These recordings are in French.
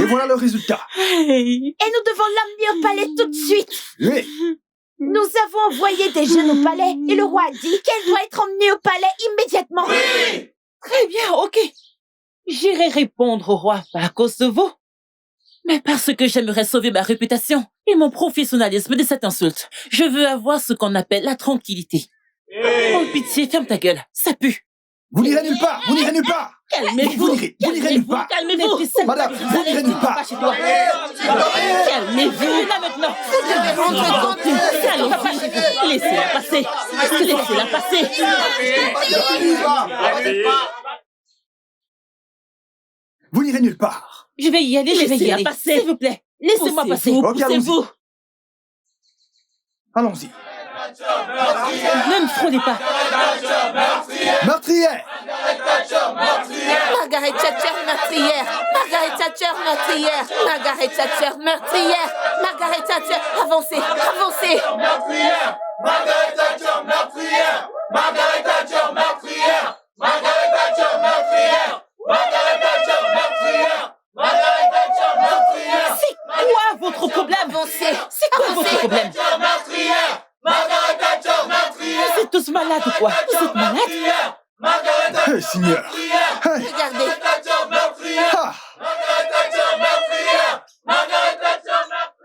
Et voilà le résultat. Et nous devons l'emmener au palais tout de suite. Oui. Nous avons envoyé des jeunes au palais et le roi a dit qu'elle doit être emmenée au palais immédiatement. Oui. Très bien, ok. J'irai répondre au roi, pas à cause de vous, mais parce que j'aimerais sauver ma réputation et mon professionnalisme de cette insulte. Je veux avoir ce qu'on appelle la tranquillité. Oh, pitié, ferme ta gueule, ça pue. Vous n'irez nulle part. Vous n'irez nulle part. Calmez-vous. Vous n'irez nulle part. Calmez-vous. Madame, vous n'irez nulle part. Calmez-vous, là maintenant. Vous devez rendre compte. Allons-y. Laissez-la passer. Laissez-la passer. Vous n'irez nulle part. Je vais y aller, laissez-la passer. S'il vous plaît. Laissez-moi passer. Ok, allons-y. Poussez-vous. Allons-y. Ne me frôlez pas. Meurtrière. Margaret Thatcher meurtrière. Margaret Thatcher meurtrière. Margaret Thatcher meurtrière. Margaret Thatcher, avancez, avancez. Meurtrière. Margaret Thatcher meurtrière. Margaret Thatcher meurtrière. Margaret Thatcher meurtrière. Margaret Thatcher meurtrière. Margaret Thatcher meurtrière. C'est quoi votre problème? Avancez, C'est quoi votre problème? Meurtrière. Margaret Thatcher meurtrière. Vous êtes tous malades ou quoi? Vous êtes malades? Margaret Thatcher Hey, Seigneur. Hey. regardez. Thatcher meurtrière. Ah. Margaret Thatcher meurtrière. Margaret Thatcher meurtrière.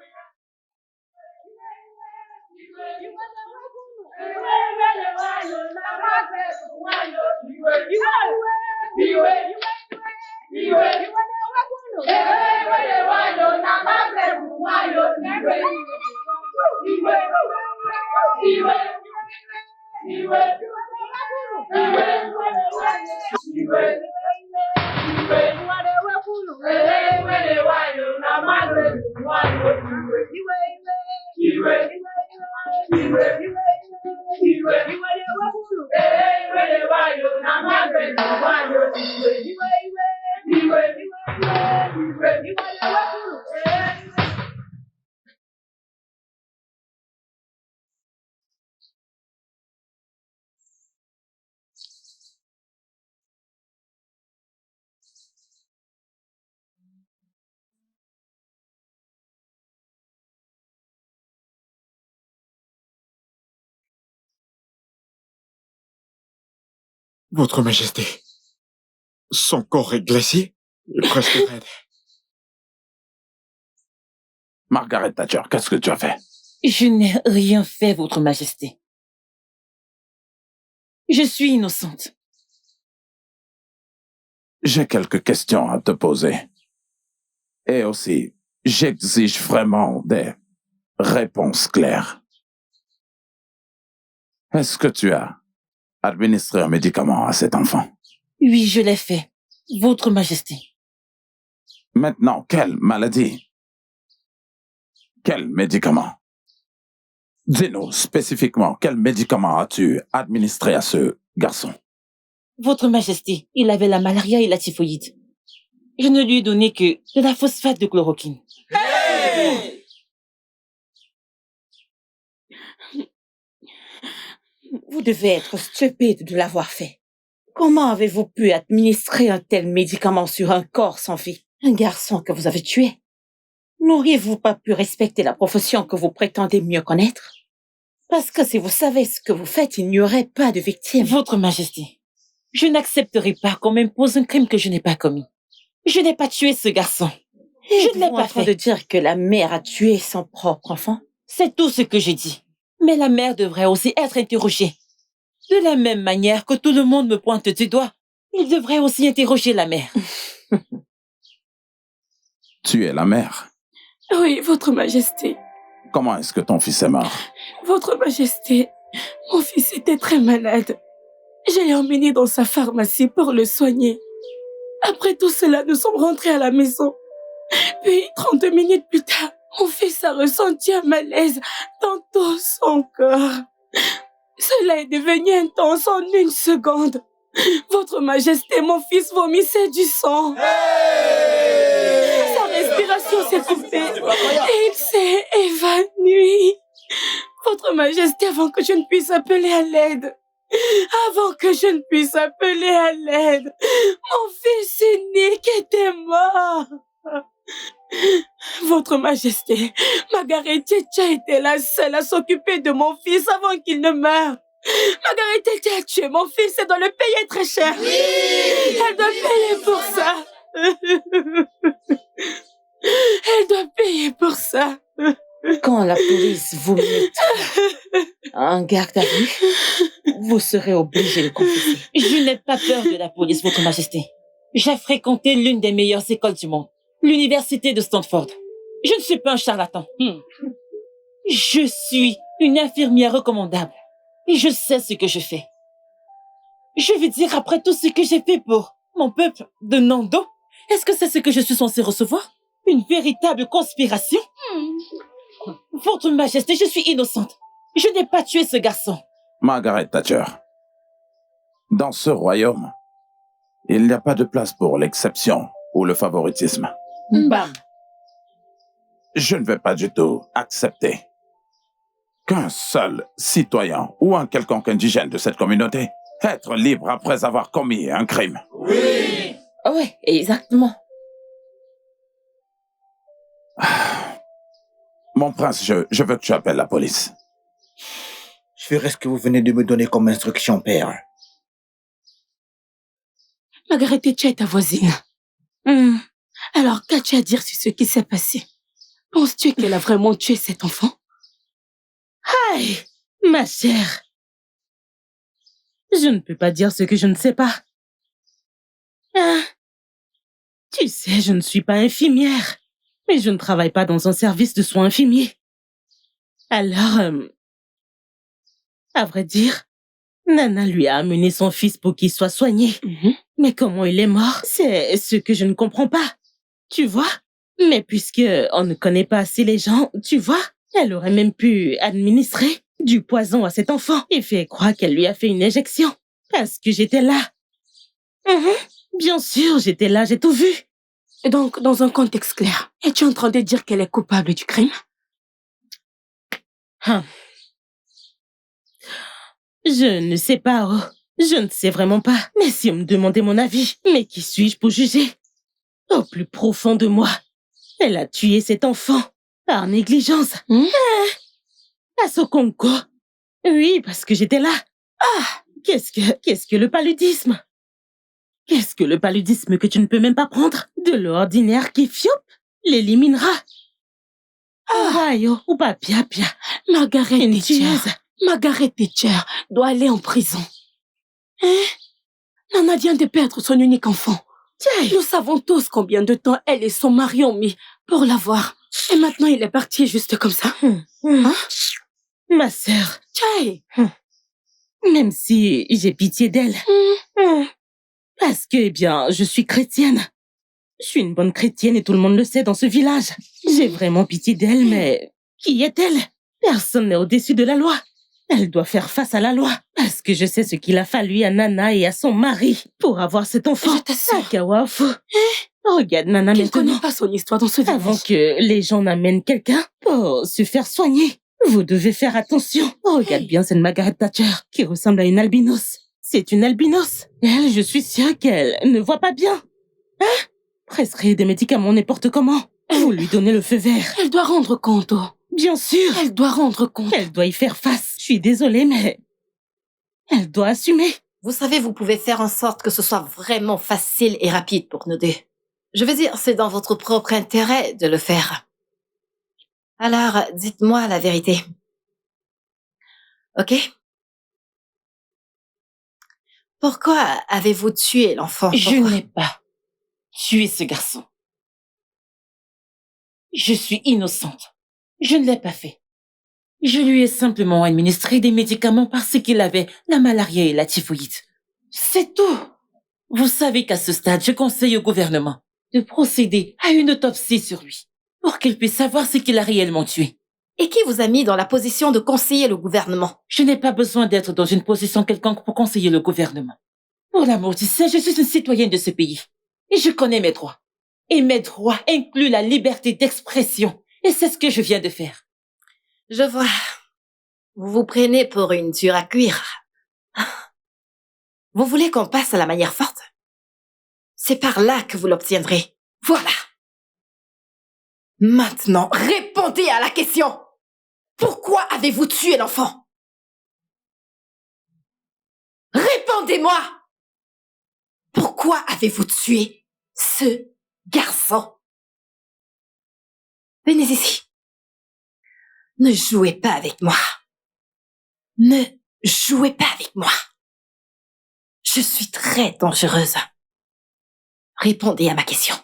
Votre Majesté. Son corps est glacé et presque raide. Margaret Thatcher, qu'est-ce que tu as fait? Je n'ai rien fait, votre majesté. Je suis innocente. J'ai quelques questions à te poser. Et aussi, j'exige vraiment des réponses claires. Est-ce que tu as administré un médicament à cet enfant? Oui, je l'ai fait, votre majesté. Maintenant, quelle maladie? Quel médicament? Dis-nous spécifiquement, quel médicament as-tu administré à ce garçon? Votre majesté, il avait la malaria et la typhoïde. Je ne lui ai donné que de la phosphate de chloroquine. Hey! Vous devez être stupide de l'avoir fait. Comment avez-vous pu administrer un tel médicament sur un corps sans vie? Un garçon que vous avez tué? N'auriez-vous pas pu respecter la profession que vous prétendez mieux connaître? Parce que si vous savez ce que vous faites, il n'y aurait pas de victime. Votre majesté, je n'accepterai pas qu'on m'impose un crime que je n'ai pas commis. Je n'ai pas tué ce garçon. Je ne l'ai pas en train fait. de dire que la mère a tué son propre enfant? C'est tout ce que j'ai dit. Mais la mère devrait aussi être interrogée. De la même manière que tout le monde me pointe du doigt, il devrait aussi interroger la mère. Tu es la mère. Oui, votre majesté. Comment est-ce que ton fils est mort? Votre majesté, mon fils était très malade. Je l'ai emmené dans sa pharmacie pour le soigner. Après tout cela, nous sommes rentrés à la maison. Puis, 30 minutes plus tard, mon fils a ressenti un malaise dans tout son corps. Cela est devenu intense en une seconde. Votre majesté, mon fils vomissait du sang. Sa respiration s'est coupée et il s'est évanoui. Votre majesté, avant que je ne puisse appeler à l'aide. Avant que je ne puisse appeler à l'aide. Mon fils unique était mort. Votre Majesté, Margaret Thatcher était la seule à s'occuper de mon fils avant qu'il ne meure. Margaret Thatcher a tué mon fils et doit le payer très cher. Oui! Elle doit payer pour ça. Elle doit payer pour ça. Quand la police vous mettra en garde à vue, vous serez obligé de confesser. Je n'ai pas peur de la police, Votre Majesté. J'ai fréquenté l'une des meilleures écoles du monde, l'université de Stanford. Je ne suis pas un charlatan. Je suis une infirmière recommandable et je sais ce que je fais. Je veux dire, après tout ce que j'ai fait pour mon peuple de Nando, est-ce que c'est ce que je suis censée recevoir? Une véritable conspiration? Votre Majesté, je suis innocente. Je n'ai pas tué ce garçon. Margaret Thatcher, dans ce royaume, il n'y a pas de place pour l'exception ou le favoritisme. Bam! Je ne vais pas du tout accepter qu'un seul citoyen ou un quelconque indigène de cette communauté être libre après avoir commis un crime. Oui! Oui, exactement. Mon prince, je veux que tu appelles la police. Je ferai ce que vous venez de me donner comme instruction, père. Margaret Thatcher est ta voisine. Alors, qu'as-tu à dire sur ce qui s'est passé? Penses-tu qu'elle a vraiment tué cet enfant? Aïe, ma chère. Je ne peux pas dire ce que je ne sais pas. Tu sais, je ne suis pas infirmière, mais je ne travaille pas dans un service de soins infirmiers. Alors, à vrai dire, Nana lui a amené son fils pour qu'il soit soigné. Mais comment il est mort, c'est ce que je ne comprends pas. Tu vois? Mais puisque on ne connaît pas assez les gens, tu vois, elle aurait même pu administrer du poison à cet enfant et faire croire qu'elle lui a fait une injection. Parce que j'étais là. Bien sûr, j'étais là, j'ai tout vu. Et donc, dans un contexte clair, es-tu en train de dire qu'elle est coupable du crime? Je ne sais pas, oh. Je ne sais vraiment pas. Mais si on me demandait mon avis, mais qui suis-je pour juger? Au plus profond de moi, elle a tué cet enfant par négligence. À Sokonko. Oui, parce que j'étais là. Qu'est-ce que le paludisme? Qu'est-ce que le paludisme que tu ne peux même pas prendre? De l'ordinaire qui fiop l'éliminera. Rayo ou pas pia. Margaret Une Thatcher. tueuse. Margaret Thatcher doit aller en prison. Nana vient de perdre son unique enfant. Nous savons tous combien de temps elle et son mari ont mis pour l'avoir. Et maintenant, il est parti juste comme ça. Ma sœur. Même si j'ai pitié d'elle. Parce que, eh bien, je suis chrétienne. Je suis une bonne chrétienne et tout le monde le sait dans ce village. J'ai vraiment pitié d'elle, mais qui est-elle? Personne n'est au-dessus de la loi. Elle doit faire face à la loi. Parce que je sais ce qu'il a fallu à Nana et à son mari pour avoir cet enfant. Je t'assure. Akawafu. Regarde Nana Tu ne maintenant. connais pas son histoire dans ce village. Avant que les gens n'amènent quelqu'un pour se faire soigner. Vous devez faire attention. Regarde bien cette Margaret Thatcher qui ressemble à une albinos. C'est une albinos. Elle, je suis sûre qu'elle ne voit pas bien. Prescrire des médicaments n'importe comment. Vous lui donnez le feu vert. Elle doit rendre compte. Bien sûr. Elle doit rendre compte. Elle doit y faire face. Je suis désolée, mais elle doit assumer. Vous savez, vous pouvez faire en sorte que ce soit vraiment facile et rapide pour nous deux. Je veux dire, c'est dans votre propre intérêt de le faire. Alors, dites-moi la vérité. Ok? Pourquoi avez-vous tué l'enfant? Je n'ai pas tué ce garçon. Je suis innocente. Je ne l'ai pas fait. Je lui ai simplement administré des médicaments parce qu'il avait la malaria et la typhoïde. C'est tout. Vous savez qu'à ce stade, je conseille au gouvernement de procéder à une autopsie sur lui pour qu'il puisse savoir ce qu'il a réellement tué. Et qui vous a mis dans la position de conseiller le gouvernement? Je n'ai pas besoin d'être dans une position quelconque pour conseiller le gouvernement. Pour l'amour du ciel, je suis une citoyenne de ce pays. Et je connais mes droits. Et mes droits incluent la liberté d'expression. Et c'est ce que je viens de faire. Je vois. Vous vous prenez pour une dure à cuire. Vous voulez qu'on passe à la manière forte? C'est par là que vous l'obtiendrez. Voilà. Maintenant, répondez à la question. Pourquoi avez-vous tué l'enfant? Répondez-moi. Pourquoi avez-vous tué ce garçon? Venez ici. Ne jouez pas avec moi. Ne jouez pas avec moi. Je suis très dangereuse. Répondez à ma question.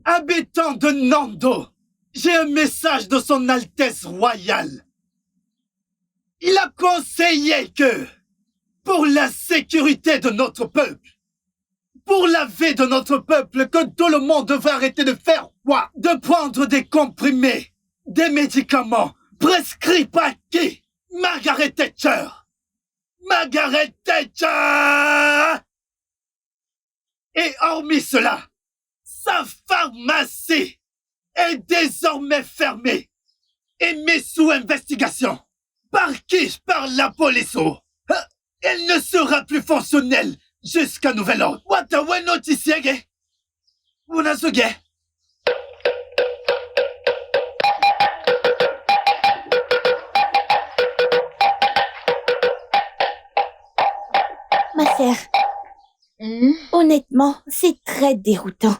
Habitant de Nando, j'ai un message de son Altesse Royale. Il a conseillé que, pour la sécurité de notre peuple, pour la vie de notre peuple, que tout le monde devrait arrêter de faire quoi? De prendre des comprimés, des médicaments prescrits par qui? Margaret Thatcher. Margaret Thatcher! Et hormis cela, sa pharmacie est désormais fermée et mise sous investigation. Par qui? Par la police. Elle ne sera plus fonctionnelle jusqu'à nouvel ordre. Watawe notisiege. Unasuge. Ma sœur, honnêtement, c'est très déroutant.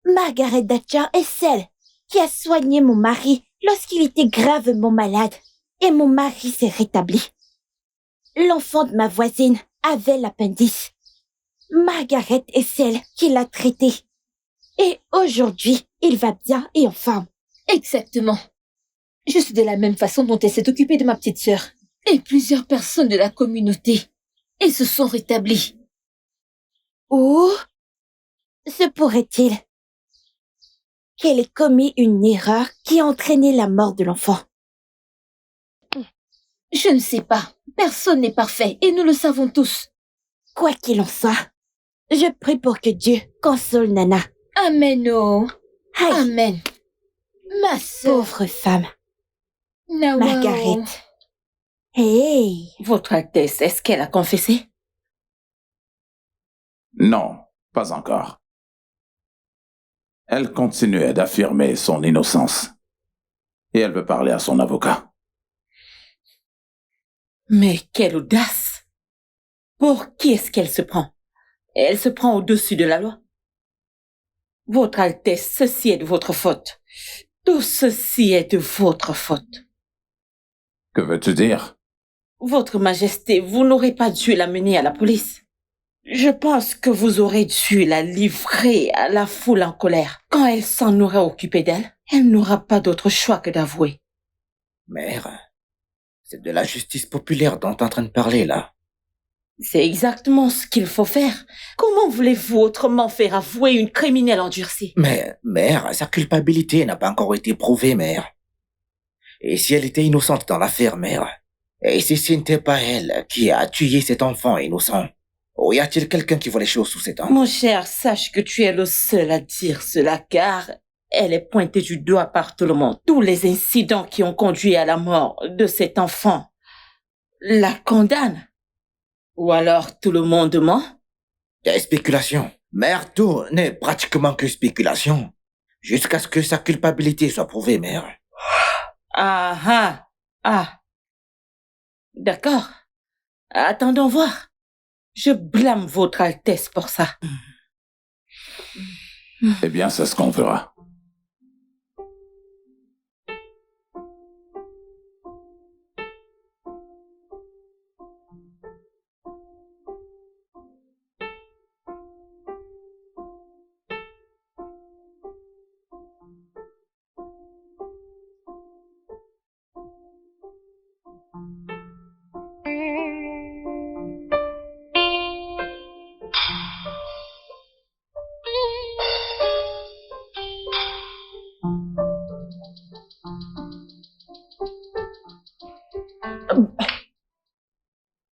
Margaret Thatcher est celle qui a soigné mon mari lorsqu'il était gravement malade et mon mari s'est rétabli. L'enfant de ma voisine avait l'appendice. Margaret est celle qui l'a traité. Et aujourd'hui, il va bien et en forme. Exactement. Juste de la même façon dont elle s'est occupée de ma petite sœur. Et plusieurs personnes de la communauté. Ils se sont rétablis. Ou se pourrait-il qu'elle ait commis une erreur qui a entraîné la mort de l'enfant? Je ne sais pas. Personne n'est parfait et nous le savons tous. Quoi qu'il en soit, je prie pour que Dieu console Nana. Amen, oh. Aïe. Amen. Ma sœur. Pauvre femme. Nawao. Margaret. Hey. Votre Altesse, est-ce qu'elle a confessé? Non, pas encore. Elle continuait d'affirmer son innocence. Et elle veut parler à son avocat. Mais quelle audace! Pour qui est-ce qu'elle se prend? Elle se prend au-dessus de la loi. Votre Altesse, ceci est de votre faute. Tout ceci est de votre faute. Que veux-tu dire? Votre Majesté, vous n'aurez pas dû la mener à la police. Je pense que vous aurez dû la livrer à la foule en colère. Quand elle s'en aura occupé d'elle, elle n'aura pas d'autre choix que d'avouer. Mère, c'est de la justice populaire dont tu es en train de parler, là. C'est exactement ce qu'il faut faire. Comment voulez-vous autrement faire avouer une criminelle endurcie? Mais, mère, sa culpabilité n'a pas encore été prouvée, mère. Et si elle était innocente dans l'affaire, mère? Et si ce n'était pas elle qui a tué cet enfant innocent? Ou y a-t-il quelqu'un qui voit les choses sous ses dents? Mon cher, sache que tu es le seul à dire cela, car elle est pointée du doigt par tout le monde. Tous les incidents qui ont conduit à la mort de cet enfant la condamnent. Ou alors tout le monde ment? Des spéculations. Mère, tout n'est pratiquement que spéculation. Jusqu'à ce que sa culpabilité soit prouvée, mère. Ah. D'accord. Attendons voir. Je blâme votre Altesse pour ça. Eh bien, c'est ce qu'on fera.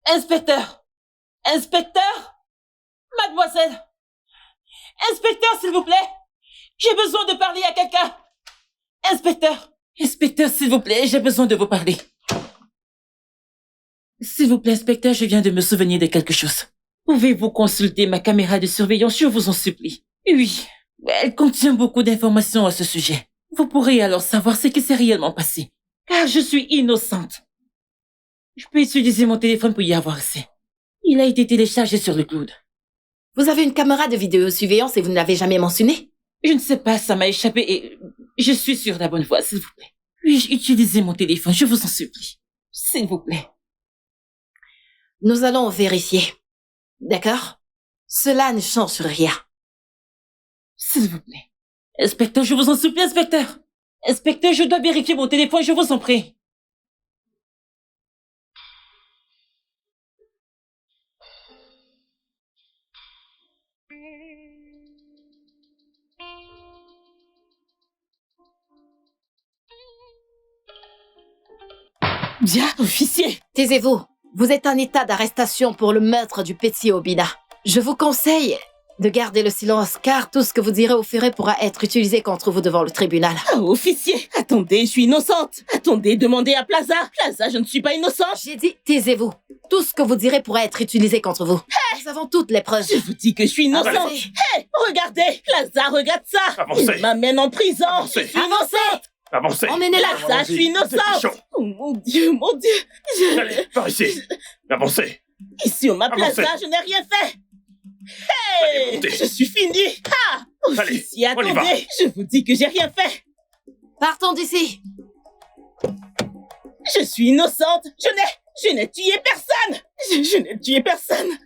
Inspecteur! Inspecteur! Mademoiselle! Inspecteur, s'il vous plaît! J'ai besoin de parler à quelqu'un! Inspecteur! Inspecteur, s'il vous plaît, j'ai besoin de vous parler. S'il vous plaît, inspecteur, je viens de me souvenir de quelque chose. Pouvez-vous consulter ma caméra de surveillance, je vous en supplie? Oui, elle contient beaucoup d'informations à ce sujet. Vous pourrez alors savoir ce qui s'est réellement passé. Car je suis innocente. Je peux utiliser mon téléphone pour y avoir accès. Il a été téléchargé sur le cloud. Vous avez une caméra de vidéosurveillance et vous ne l'avez jamais mentionné? Je ne sais pas, ça m'a échappé et je suis sur la bonne voie, s'il vous plaît. Puis-je utiliser mon téléphone, je vous en supplie. S'il vous plaît. Nous allons vérifier. D'accord? Cela ne change rien. S'il vous plaît. Inspecteur, je vous en supplie, inspecteur. Inspecteur, je dois vérifier mon téléphone, je vous en prie. Bien, officier. Taisez-vous. Vous êtes en état d'arrestation pour le meurtre du petit Obina. Je vous conseille de garder le silence car tout ce que vous direz ou ferez pourra être utilisé contre vous devant le tribunal. Oh, officier, attendez, je suis innocente. Attendez, demandez à Plaza. Plaza, je ne suis pas innocente. J'ai dit, taisez-vous. Tout ce que vous direz pourra être utilisé contre vous. Nous avons toutes les preuves. Je vous dis que je suis innocente. Avancez. Hé, regardez, Plaza, regarde ça. Avancez. Il m'amène en prison. Avancez. Je suis innocente. Avancez. Emmenez-la. Plaza, je suis innocente. Oh mon Dieu, mon Dieu. Allez, par ici. Avancez. Ici, on m'a Avancez. Plaza, je n'ai rien fait. Allez, Hey, montez. je suis finie. Ah, Allez, officier, on y va. attendez, je vous dis que j'ai rien fait. Partons d'ici. Je suis innocente. Je n'ai tué personne. Je n'ai tué personne.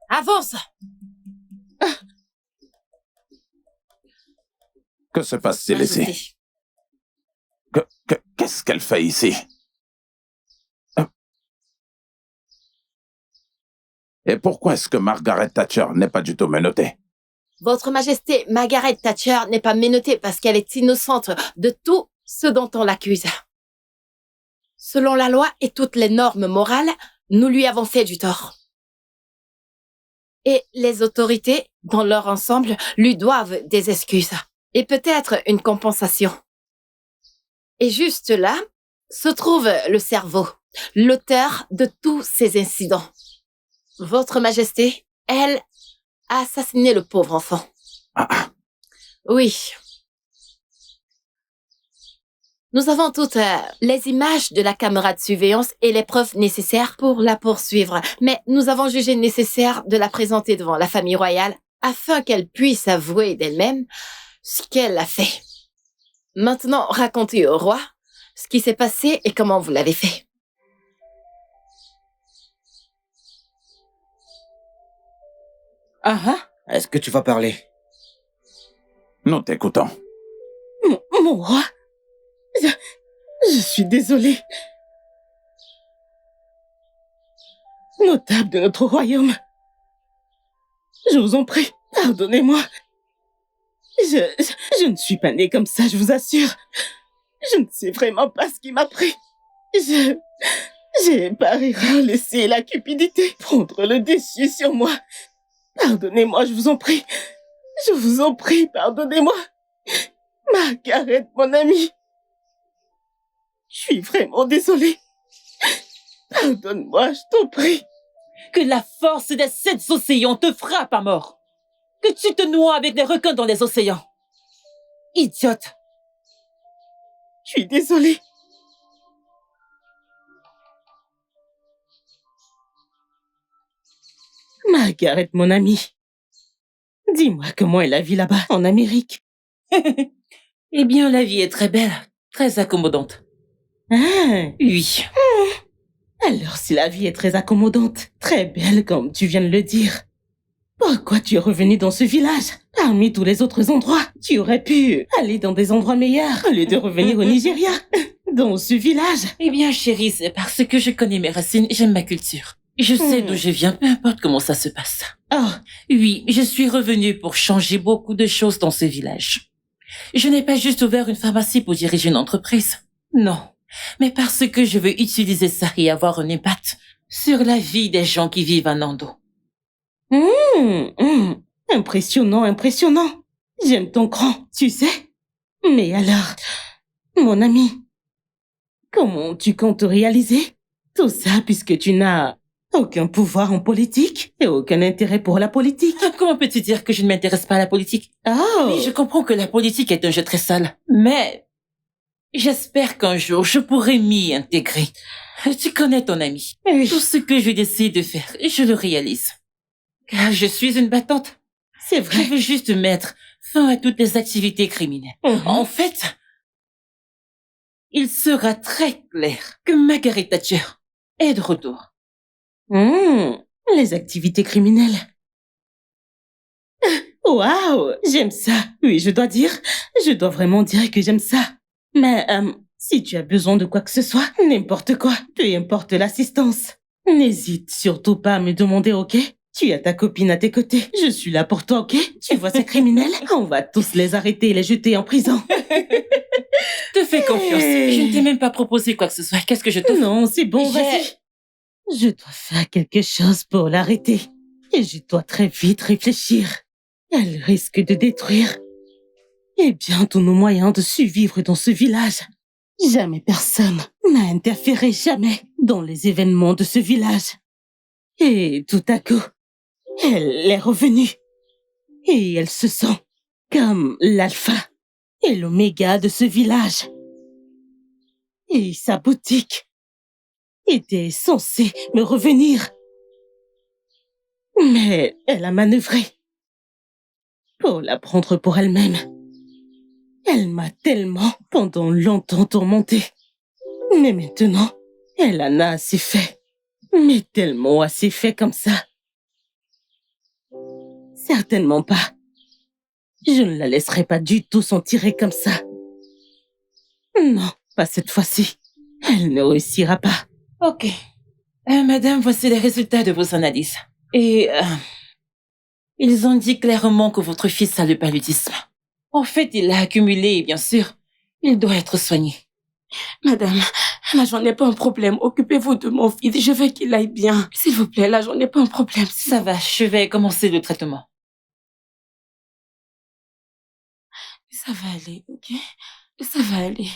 Avance. Que se passe-t-il ici? Ajoutez. Qu'est-ce qu'elle fait ici? Et pourquoi est-ce que Margaret Thatcher n'est pas du tout menottée? Votre Majesté, Margaret Thatcher n'est pas menottée parce qu'elle est innocente de tout ce dont on l'accuse. Selon la loi et toutes les normes morales, nous lui avons fait du tort. Et les autorités, dans leur ensemble, lui doivent des excuses. Et peut-être une compensation. Et juste là, se trouve le cerveau, l'auteur de tous ces incidents. Votre Majesté, elle a assassiné le pauvre enfant. Oui. Nous avons toutes les images de la caméra de surveillance et les preuves nécessaires pour la poursuivre. Mais nous avons jugé nécessaire de la présenter devant la famille royale afin qu'elle puisse avouer d'elle-même ce qu'elle a fait. Maintenant, racontez au roi ce qui s'est passé et comment vous l'avez fait. Ah ah. Est-ce que tu vas parler? Nous t'écoutons. Mon roi. Je suis désolée. Notable de notre royaume. Je vous en prie, pardonnez-moi. Je ne suis pas née comme ça, je vous assure. Je ne sais vraiment pas ce qui m'a pris. J'ai par erreur laissé la cupidité prendre le dessus sur moi. Pardonnez-moi, je vous en prie. Je vous en prie, pardonnez-moi. Margaret, mon amie. Je suis vraiment désolée. Pardonne-moi, je t'en prie. Que la force des 7 océans te frappe à mort. Que tu te noies avec les requins dans les océans. Idiote. Je suis désolée. Margaret, mon amie. Dis-moi comment est la vie là-bas, en Amérique. Eh bien, la vie est très belle, très accommodante. Ah, Oui. alors si la vie est très accommodante, très belle comme tu viens de le dire, Pourquoi tu es revenu dans ce village? Parmi tous les autres endroits, tu aurais pu aller dans des endroits meilleurs au lieu de revenir au Nigeria, dans ce village. Eh bien, chérie, c'est parce que je connais mes racines, j'aime ma culture. Je sais d'où je viens, peu importe comment ça se passe. Oh, Oui, je suis revenue pour changer beaucoup de choses dans ce village. Je n'ai pas juste ouvert une pharmacie pour diriger une entreprise. Non, mais parce que je veux utiliser ça et avoir un impact sur la vie des gens qui vivent à Nando. Impressionnant, impressionnant. J'aime ton cran, tu sais. Mais alors, mon ami, comment tu comptes réaliser tout ça puisque tu n'as aucun pouvoir en politique et aucun intérêt pour la politique? Comment peux-tu dire que je ne m'intéresse pas à la politique? Oh, Oui, je comprends que la politique est un jeu très sale, mais j'espère qu'un jour je pourrai m'y intégrer. Tu connais ton ami. oui. Tout ce que je décide de faire, je le réalise. Car je suis une battante. C'est Je vrai. veux juste mettre fin à toutes les activités criminelles. En fait, il sera très clair que Margaret Thatcher est de retour. Les activités criminelles. Waouh, j'aime ça. Oui, je dois vraiment dire que j'aime ça. Mais si tu as besoin de quoi que ce soit, n'importe quoi, peu importe l'assistance, n'hésite surtout pas à me demander, ok? Tu as ta copine à tes côtés. Je suis là pour toi, ok? Tu vois ces criminels? On va tous les arrêter et les jeter en prison. Te fais confiance. Je ne t'ai même pas proposé quoi que ce soit. Qu'est-ce que je te fais? Non, c'est bon, vas-y. Je dois faire quelque chose pour l'arrêter. Et je dois très vite réfléchir. Elle risque de détruire bien tous nos moyens de survivre dans ce village. Jamais personne n'a interféré jamais dans les événements de ce village. Et tout à coup, elle est revenue. Et elle se sent comme l'alpha et l'oméga de ce village. Et sa boutique était censée me revenir. Mais elle a manœuvré pour la prendre pour elle-même. Elle m'a tellement pendant longtemps tourmentée. Mais maintenant, elle en a assez fait. Mais tellement assez fait comme ça. Certainement pas. Je ne la laisserai pas du tout s'en tirer comme ça. Non, pas cette fois-ci. Elle ne réussira pas. Ok. Madame, voici les résultats de vos analyses. Et ils ont dit clairement que votre fils a le paludisme. En fait, il l'a accumulé et bien sûr, il doit être soigné. Madame, là, j'en ai pas un problème. Occupez-vous de mon fils. Je veux qu'il aille bien. S'il vous plaît, là, j'en ai pas un problème. Ça va, je vais commencer le traitement. Ça va aller, ok? Ça va aller.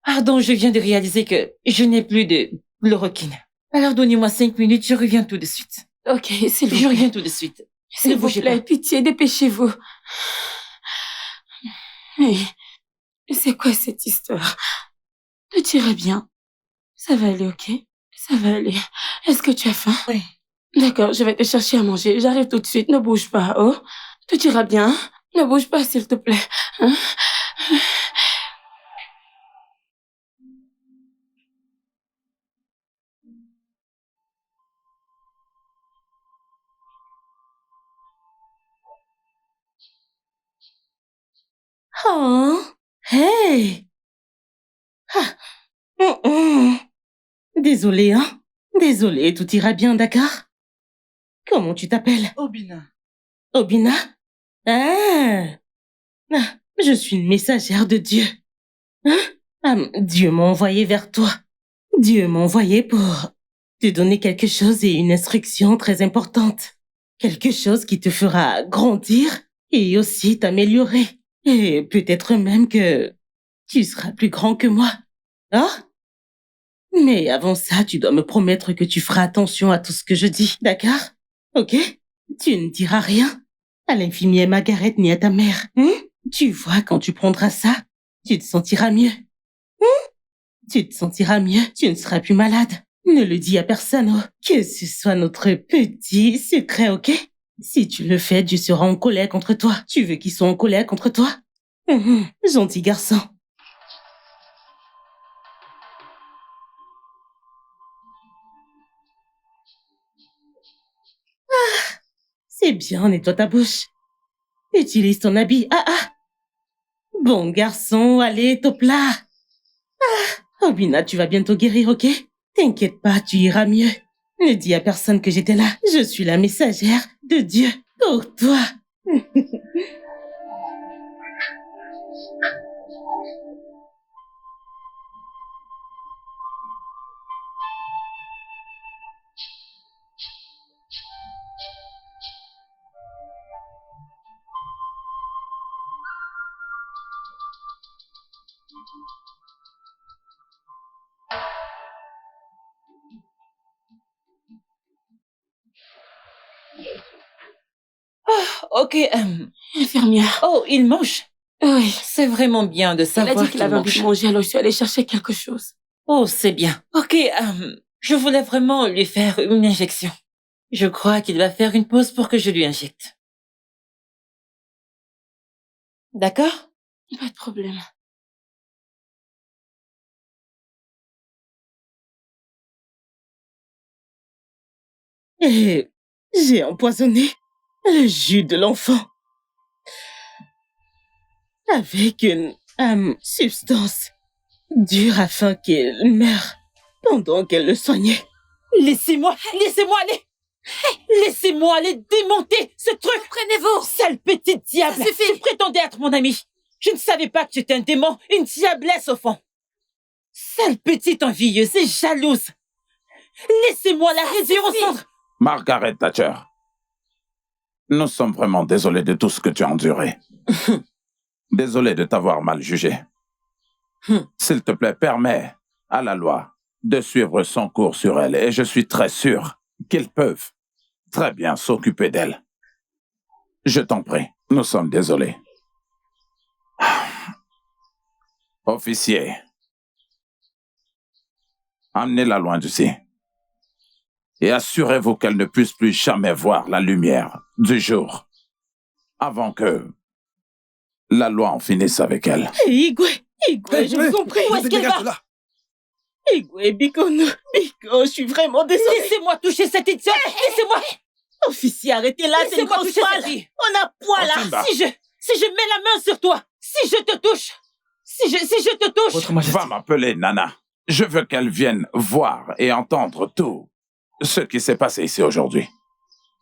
Pardon, je viens de réaliser que je n'ai plus de chloroquine. Alors donnez-moi 5 minutes, je reviens tout de suite. Ok, s'il vous Je plaît. reviens tout de suite. S'il Ne vous bougez plaît, pas. pitié, dépêchez-vous. Mais c'est quoi cette histoire? Tout ira bien. Ça va aller, ok? Ça va aller. Est-ce que tu as faim? Oui. D'accord, je vais te chercher à manger. J'arrive tout de suite. Ne bouge pas, oh? Tout ira bien. Ne bouge pas, s'il te plaît. Hein? Oh, hey! Désolée, hein? Désolée, tout ira bien, d'accord? Comment tu t'appelles? Obina. Obina? Ah, je suis une messagère de Dieu. Hein? Dieu m'a envoyé vers toi. Dieu m'a envoyé pour te donner quelque chose et une instruction très importante. Quelque chose qui te fera grandir et aussi t'améliorer. Et peut-être même que tu seras plus grand que moi. Oh? Mais avant ça, tu dois me promettre que tu feras attention à tout ce que je dis, d'accord? Ok? Tu ne diras rien à l'infirmière Margaret ni à ta mère. Tu vois, quand tu prendras ça, tu te sentiras mieux. Tu te sentiras mieux, tu ne seras plus malade. Ne le dis à personne, oh. Que ce soit notre petit secret, ok? Si tu le fais, Dieu sera en colère contre toi. Tu veux qu'ils soient en colère contre toi? Gentil garçon. C'est bien, nettoie ta bouche. Utilise ton habit. Bon garçon, allez, top là. Obina, tu vas bientôt guérir, ok? T'inquiète pas, tu iras mieux. Ne dis à personne que j'étais là. Je suis la messagère de Dieu pour toi. Ok, Infirmière. Oh, il mange. Oui. C'est vraiment bien de Elle a savoir dit qu'il avait envie de manger, alors je suis allée chercher quelque chose. Oh, c'est bien. Ok, je voulais vraiment lui faire une injection. Je crois qu'il va faire une pause pour que je lui injecte. D'accord? Pas de problème. Et j'ai empoisonné le jus de l'enfant avec une substance dure afin qu'il meure pendant qu'elle le soignait. Laissez-moi aller. Laissez-moi aller démonter ce truc. Prenez-vous. Sale petite diable. Ça suffit. Tu prétendais être mon ami. Je ne savais pas que tu étais un démon, une diablesse au fond. Sale petite envieuse et jalouse. Laissez-moi la réduire aux cendres. Margaret Thatcher, nous sommes vraiment désolés de tout ce que tu as enduré. Désolés de t'avoir mal jugé. S'il te plaît, permets à la loi de suivre son cours sur elle et je suis très sûr qu'ils peuvent très bien s'occuper d'elle. Je t'en prie, nous sommes désolés. Officier, emmenez-la loin d'ici. Et assurez-vous qu'elle ne puisse plus jamais voir la lumière du jour avant que la loi en finisse avec elle. Igwe, je vous en prie. Où est-ce qu'elle va? Igwe, Biko, je suis vraiment désolée. Laissez-moi toucher cette idiote. Laissez-moi. Officier, arrêtez-la, c'est une grosse toile. On a poil là. Si je mets la main sur toi, si je te touche, si je te touche. Votre Majesté. Va m'appeler Nana. Je veux qu'elle vienne voir et entendre tout ce qui s'est passé ici aujourd'hui.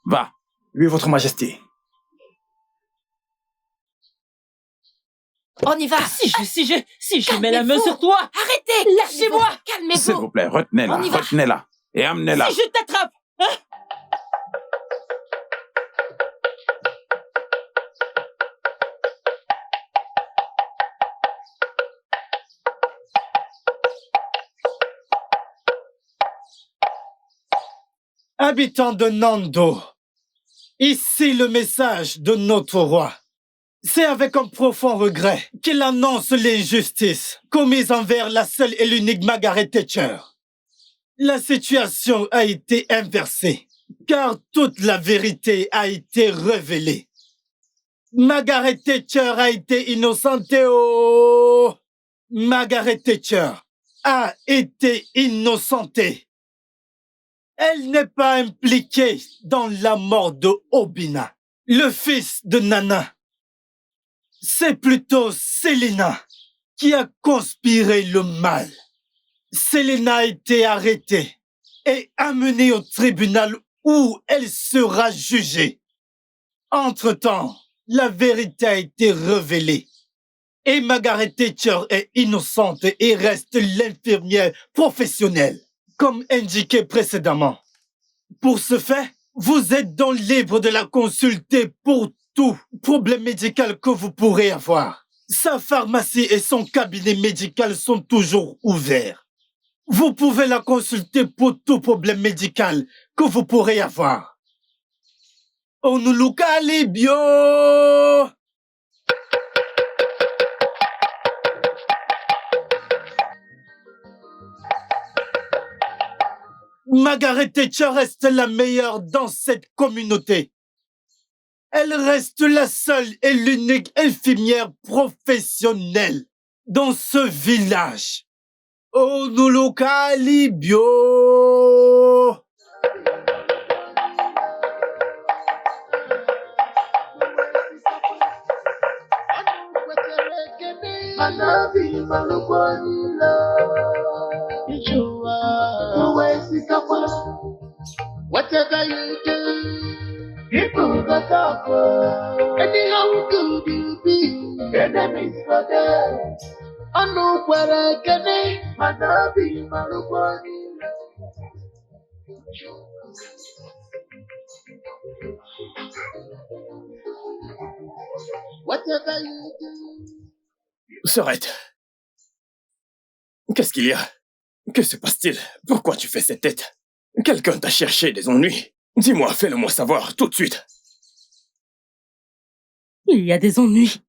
Va. Oui, Votre Majesté. On y va. Si je mets la main sur toi. Arrêtez. Lâchez-moi. S'il Calmez-vous. vous plaît, retenez-la et amenez-la. Si je t'attrape. Habitants de Nando, ici le message de notre roi. C'est avec un profond regret qu'il annonce l'injustice commise envers la seule et l'unique Margaret Thatcher. La situation a été inversée, car toute la vérité a été révélée. Margaret Thatcher a été innocentée, oh! Margaret Thatcher a été innocentée. Elle n'est pas impliquée dans la mort de Obina, le fils de Nana. C'est plutôt Selena qui a conspiré le mal. Selena a été arrêtée et amenée au tribunal où elle sera jugée. Entre-temps, la vérité a été révélée. Et Margaret Thatcher est innocente et reste l'infirmière professionnelle, comme indiqué précédemment. Pour ce fait, vous êtes donc libre de la consulter pour tout problème médical que vous pourrez avoir. Sa pharmacie et son cabinet médical sont toujours ouverts. Vous pouvez la consulter pour tout problème médical que vous pourrez avoir. Onuluka Libio! Margaret Thatcher reste la meilleure dans cette communauté. Elle reste la seule et l'unique infirmière professionnelle dans ce village. Onuluka Libio! Whatever you do, people go talk. Anyhow good you be, enemies for them. Anu kwere kene, manabi malukwani. Whatever you do. Sorette, qu'est-ce qu'il y a? Que se passe-t-il? Pourquoi tu fais cette tête? Quelqu'un t'a cherché des ennuis? Dis-moi, fais-le-moi savoir tout de suite. Il y a des ennuis.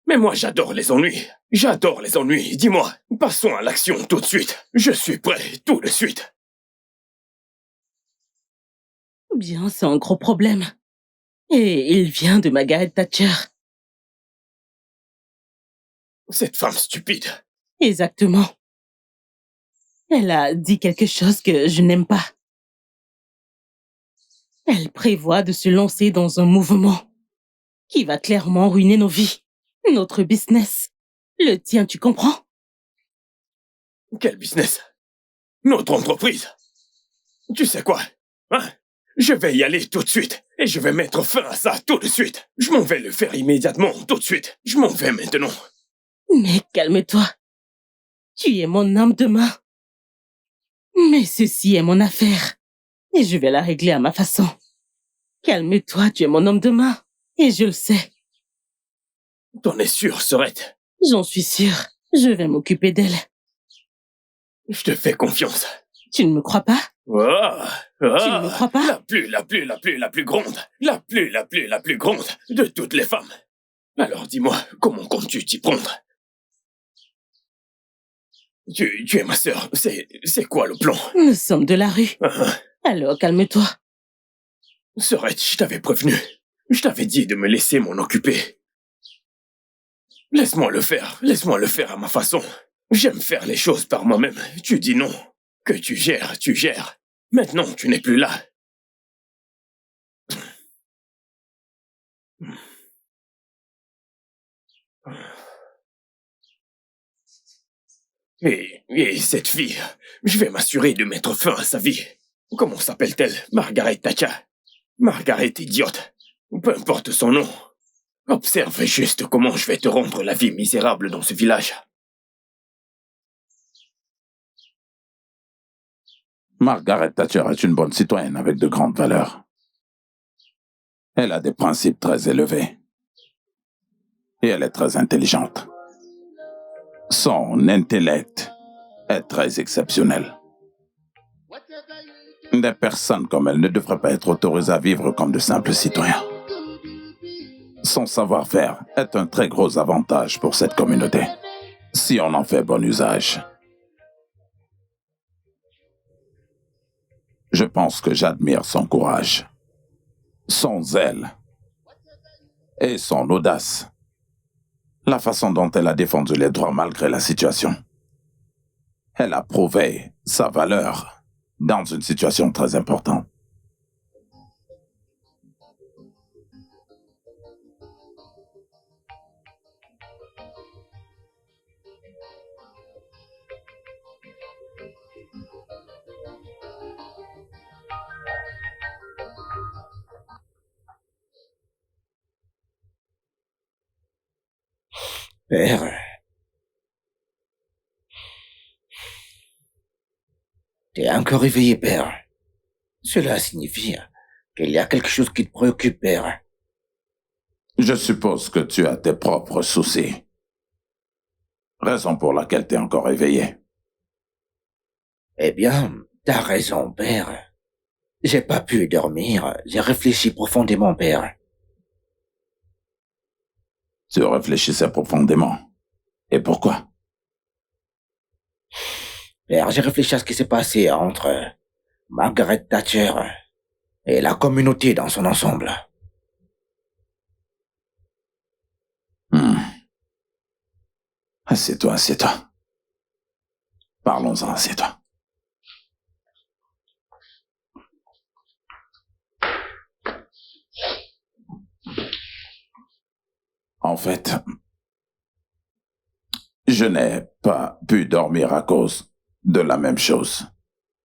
Mais moi, j'adore les ennuis. J'adore les ennuis. Dis-moi, passons à l'action tout de suite. Je suis prêt tout de suite. Bien, c'est un gros problème. Et il vient de Margaret Thatcher. Cette femme stupide. Exactement. Elle a dit quelque chose que je n'aime pas. Elle prévoit de se lancer dans un mouvement qui va clairement ruiner nos vies, notre business. Le tien, tu comprends? Quel business? Notre entreprise. Tu sais quoi? Hein? Je vais y aller tout de suite. Et je vais mettre fin à ça tout de suite. Je m'en vais le faire immédiatement, tout de suite. Je m'en vais maintenant. Mais calme-toi. Tu es mon homme de main. Mais ceci est mon affaire. Et je vais la régler à ma façon. Calme-toi, tu es mon homme de main. Et je le sais. T'en es sûr, Sorette? J'en suis sûr. Je vais m'occuper d'elle. Je te fais confiance. Tu ne me crois pas? Tu ne me crois pas? La plus grande. La plus grande de toutes les femmes. Alors dis-moi, comment comptes-tu t'y prendre? Tu es ma sœur. C'est quoi le plan? Nous sommes de la rue. Alors calme-toi. Sorette, je t'avais prévenu. Je t'avais dit de me laisser m'en occuper. Laisse-moi le faire à ma façon. J'aime faire les choses par moi-même. Tu dis non. Que tu gères. Maintenant, tu n'es plus là. Et cette fille, je vais m'assurer de mettre fin à sa vie. Comment s'appelle-t-elle? Margaret Thatcher. Margaret idiote. Peu importe son nom. Observe juste comment je vais te rendre la vie misérable dans ce village. Margaret Thatcher est une bonne citoyenne avec de grandes valeurs. Elle a des principes très élevés. Et elle est très intelligente. Son intellect est très exceptionnel. Des personnes comme elle ne devraient pas être autorisées à vivre comme de simples citoyens. Son savoir-faire est un très gros avantage pour cette communauté, si on en fait bon usage. Je pense que j'admire son courage, son zèle et son audace. La façon dont elle a défendu les droits malgré la situation. Elle a prouvé sa valeur dans une situation très importante. Père. T'es encore éveillé, père. Cela signifie qu'il y a quelque chose qui te préoccupe, père. Je suppose que tu as tes propres soucis. Raison pour laquelle t'es encore éveillé. Eh bien, T'as raison, père. J'ai pas pu dormir. J'ai réfléchi profondément, père. Tu réfléchissais profondément. Et pourquoi? Père, j'ai réfléchi à ce qui s'est passé entre Margaret Thatcher et la communauté dans son ensemble. Assieds-toi, assieds-toi. Parlons-en, assieds-toi. En fait, je n'ai pas pu dormir à cause de la même chose.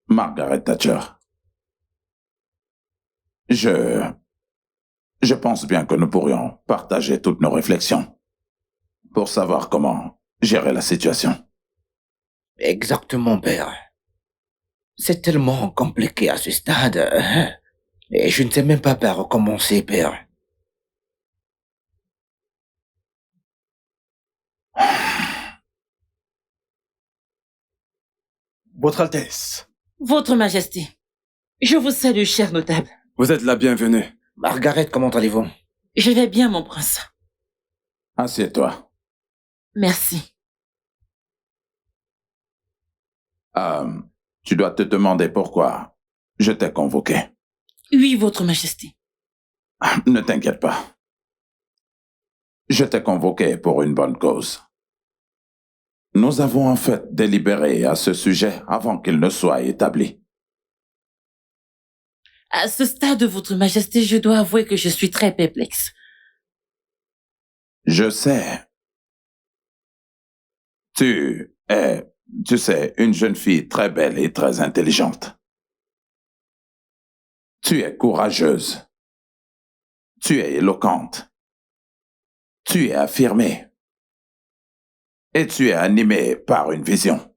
Margaret Thatcher. Je pense bien que nous pourrions partager toutes nos réflexions pour savoir comment gérer la situation. Exactement, père. C'est tellement compliqué à ce stade. Et je ne sais même pas par où commencer, père. Votre Altesse. Votre Majesté, je vous salue, cher notable. Vous êtes la bienvenue. Margaret, comment allez-vous? Je vais bien, mon prince. Assieds-toi. Merci. Tu dois te demander pourquoi je t'ai convoqué. Oui, Votre Majesté. Ne t'inquiète pas. Je t'ai convoqué pour une bonne cause. Nous avons en fait délibéré à ce sujet avant qu'il ne soit établi. À ce stade, Votre Majesté, je dois avouer que je suis très perplexe. Je sais. Tu sais, une jeune fille très belle et très intelligente. Tu es courageuse. Tu es éloquente. Tu es affirmée. Et tu es animée par une vision.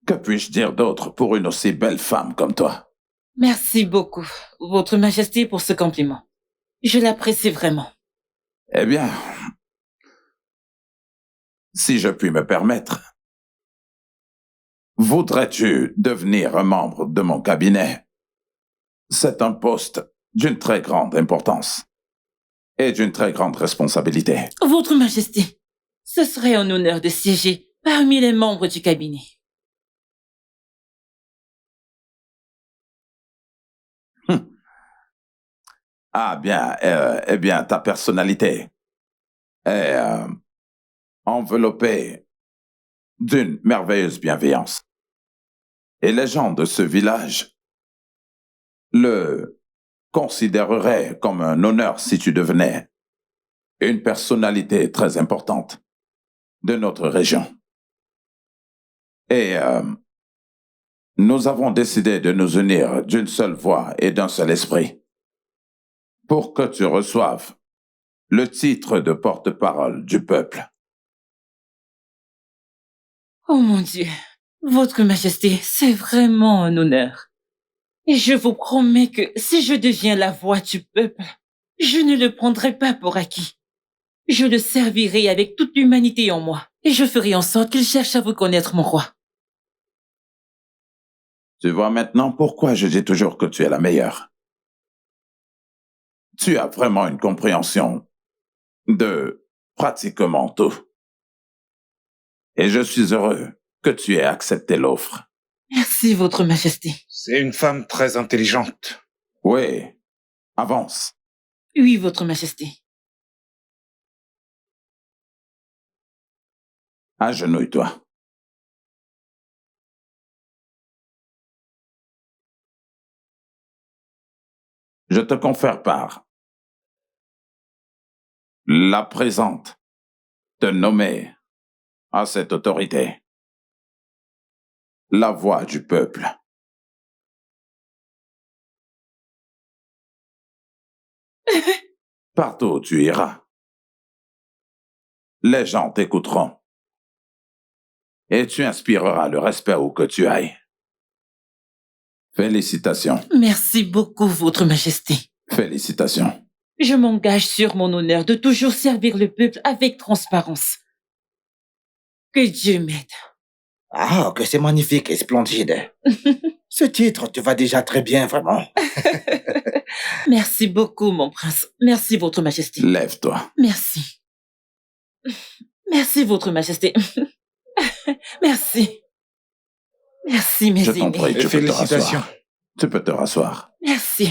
Que puis-je dire d'autre pour une aussi belle femme comme toi? Merci beaucoup, Votre Majesté, pour ce compliment. Je l'apprécie vraiment. Eh bien, si je puis me permettre, voudrais-tu devenir un membre de mon cabinet? C'est un poste d'une très grande importance et d'une très grande responsabilité. Votre Majesté, ce serait un honneur de siéger parmi les membres du cabinet. Ah bien, eh bien, ta personnalité est enveloppée d'une merveilleuse bienveillance. Et les gens de ce village le considéreraient comme un honneur si tu devenais une personnalité très importante de notre région. Et nous avons décidé de nous unir d'une seule voix et d'un seul esprit pour que tu reçoives le titre de porte-parole du peuple. Oh mon Dieu, Votre Majesté, c'est vraiment un honneur. Et je vous promets que si je deviens la voix du peuple, je ne le prendrai pas pour acquis. Je le servirai avec toute l'humanité en moi, et je ferai en sorte qu'il cherche à vous connaître, mon roi. Tu vois maintenant pourquoi je dis toujours que tu es la meilleure. Tu as vraiment une compréhension de pratiquement tout. Et je suis heureux que tu aies accepté l'offre. Merci, Votre Majesté. C'est une femme très intelligente. Oui, avance. Oui, Votre Majesté. Agenouille-toi. Je te confère par la présente te nommer à cette autorité la voix du peuple. Partout où tu iras, les gens t'écouteront et tu inspireras le respect où que tu ailles. Félicitations. Merci beaucoup, Votre Majesté. Félicitations. Je m'engage sur mon honneur de toujours servir le peuple avec transparence. Que Dieu m'aide. Ah, que c'est magnifique et splendide. Ce titre te va déjà très bien, vraiment. Merci beaucoup, mon prince. Merci, votre majesté. Lève-toi. Merci. Merci, votre majesté. Merci. Merci, mes Je t'en aînés. prie, tu peux te Félicitations. rasseoir. Tu peux te rasseoir. Merci.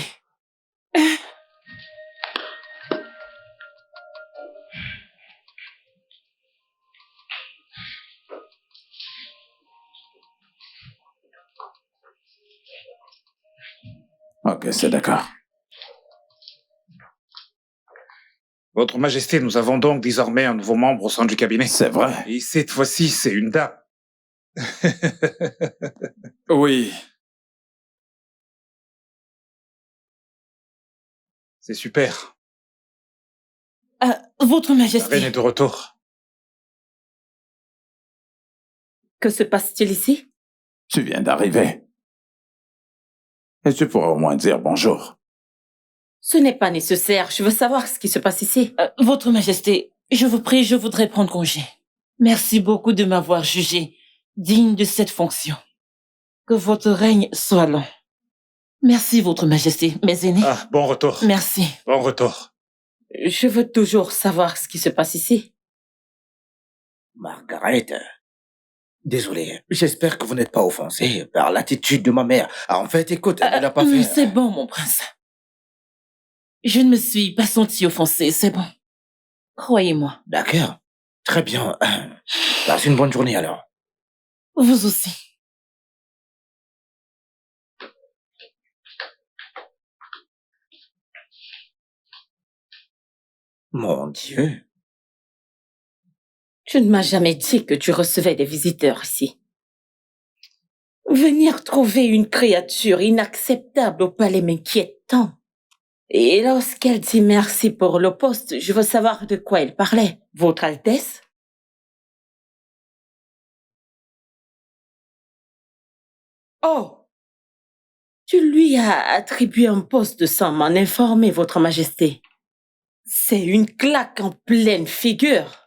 Ok, c'est d'accord. Votre Majesté, nous avons donc désormais un nouveau membre au sein du cabinet. C'est vrai. Et cette fois-ci, c'est une dame. Oui. C'est super. Votre La majesté. reine est de retour. Que se passe-t-il ici? Tu viens d'arriver. Et tu pourras au moins dire bonjour. Ce n'est pas nécessaire. Je veux savoir ce qui se passe ici. Votre majesté, je vous prie, je voudrais prendre congé. Merci beaucoup de m'avoir jugé digne de cette fonction. Que votre règne soit long. Merci, votre majesté, mes aînés. Ah, bon retour. Merci. Bon retour. Je veux toujours savoir ce qui se passe ici. Margaret, désolé, j'espère que vous n'êtes pas offensée par l'attitude de ma mère. Ah, en fait, écoute, elle n'a pas fait... C'est bon, mon prince. Je ne me suis pas sentie offensée, c'est bon. Croyez-moi. D'accord, très bien. Passe une bonne journée alors. Vous aussi. Mon Dieu. Tu ne m'as jamais dit que tu recevais des visiteurs ici. Venir trouver une créature inacceptable au palais m'inquiète tant. Et lorsqu'elle dit merci pour le poste, je veux savoir de quoi elle parlait. Votre Altesse? Oh! Tu lui as attribué un poste sans m'en informer, Votre Majesté. C'est une claque en pleine figure.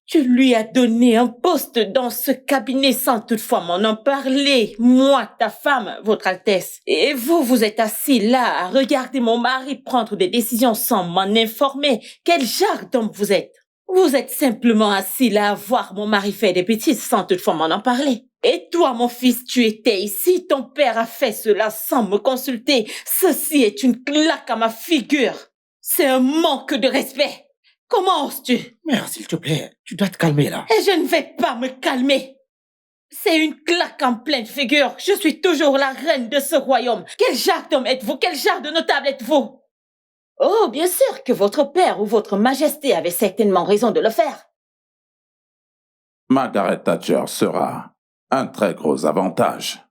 Tu lui as donné un poste dans ce cabinet sans toutefois m'en en parler. Moi, ta femme, Votre Altesse. Et vous, vous êtes assis là à regarder mon mari prendre des décisions sans m'en informer. Quel genre d'homme vous êtes? Vous êtes simplement assis là à voir mon mari faire des bêtises sans toutefois m'en en parler. Et toi, mon fils, tu étais ici, ton père a fait cela sans me consulter. Ceci est une claque à ma figure. C'est un manque de respect. Comment oses-tu? Mère, s'il te plaît, tu dois te calmer là. Et je ne vais pas me calmer. C'est une claque en pleine figure. Je suis toujours la reine de ce royaume. Quel genre d'homme êtes-vous? Quel genre de notable êtes-vous? Oh, bien sûr que votre père ou votre majesté avait certainement raison de le faire. Margaret Thatcher sera un très gros avantage.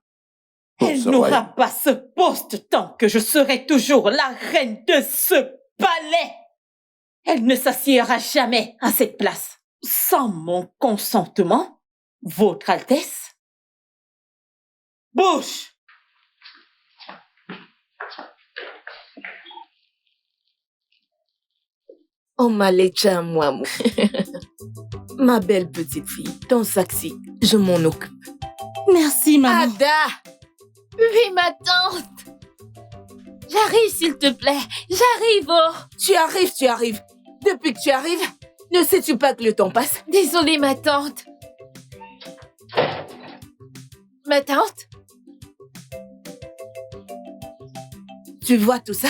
Elle n'aura pas ce poste tant que je serai toujours la reine de ce palais. Elle ne s'assiera jamais à cette place. Sans mon consentement, Votre Altesse. Bouche! On m'a laissé à moi, mon. Ma belle petite fille, ton sac-ci, je m'en occupe. Merci, maman. Ada! Oui, ma tante. J'arrive, s'il te plaît. J'arrive, oh. Tu arrives. Depuis que tu arrives, ne sais-tu pas que le temps passe? Désolée, ma tante. Ma tante? Tu vois tout ça?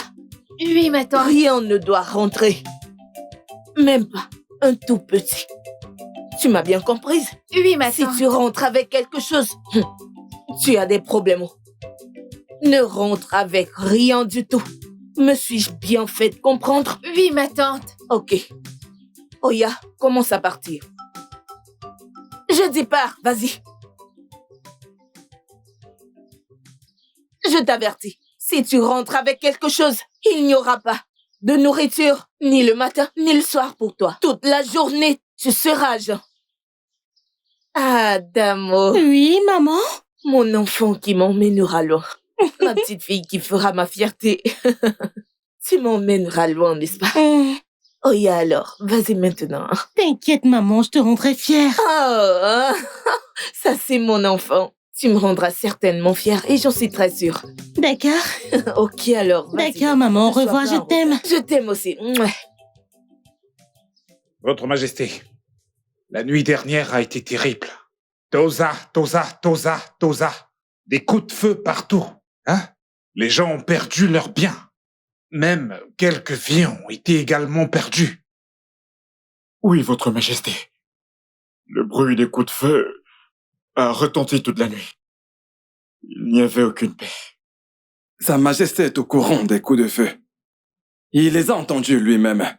Oui, ma tante. Rien ne doit rentrer. Même pas un tout petit. Tu m'as bien comprise? Oui, ma Si tante. tu rentres avec quelque chose, tu as des problèmes. Ne rentre avec rien du tout. Me suis-je bien fait comprendre? Oui, ma tante. Ok. Oya, commence à partir. Je dis pars, vas-y. Je t'avertis, si tu rentres avec quelque chose, il n'y aura pas de nourriture, ni le matin, ni le soir pour toi. Toute la journée, tu seras à jeun. Adamo. Oui, maman? Mon enfant qui m'emmènera loin. Ma petite fille qui fera ma fierté. Tu m'emmèneras loin, n'est-ce pas? Oh, ya alors, vas-y maintenant. T'inquiète, maman, je te rendrai fière. Oh, ça c'est mon enfant. Tu me rendras certainement fière et j'en suis très sûre. D'accord. Ok, alors. D'accord, maman. Au revoir, je t'aime. Je t'aime aussi. Mouah. Votre Majesté, la nuit dernière a été terrible. Tosa. Des coups de feu partout. Hein? Les gens ont perdu leurs biens. Même quelques vies ont été également perdues. Oui, Votre Majesté. Le bruit des coups de feu a retenti toute la nuit. Il n'y avait aucune paix. Sa Majesté est au courant des coups de feu. Il les a entendus lui-même.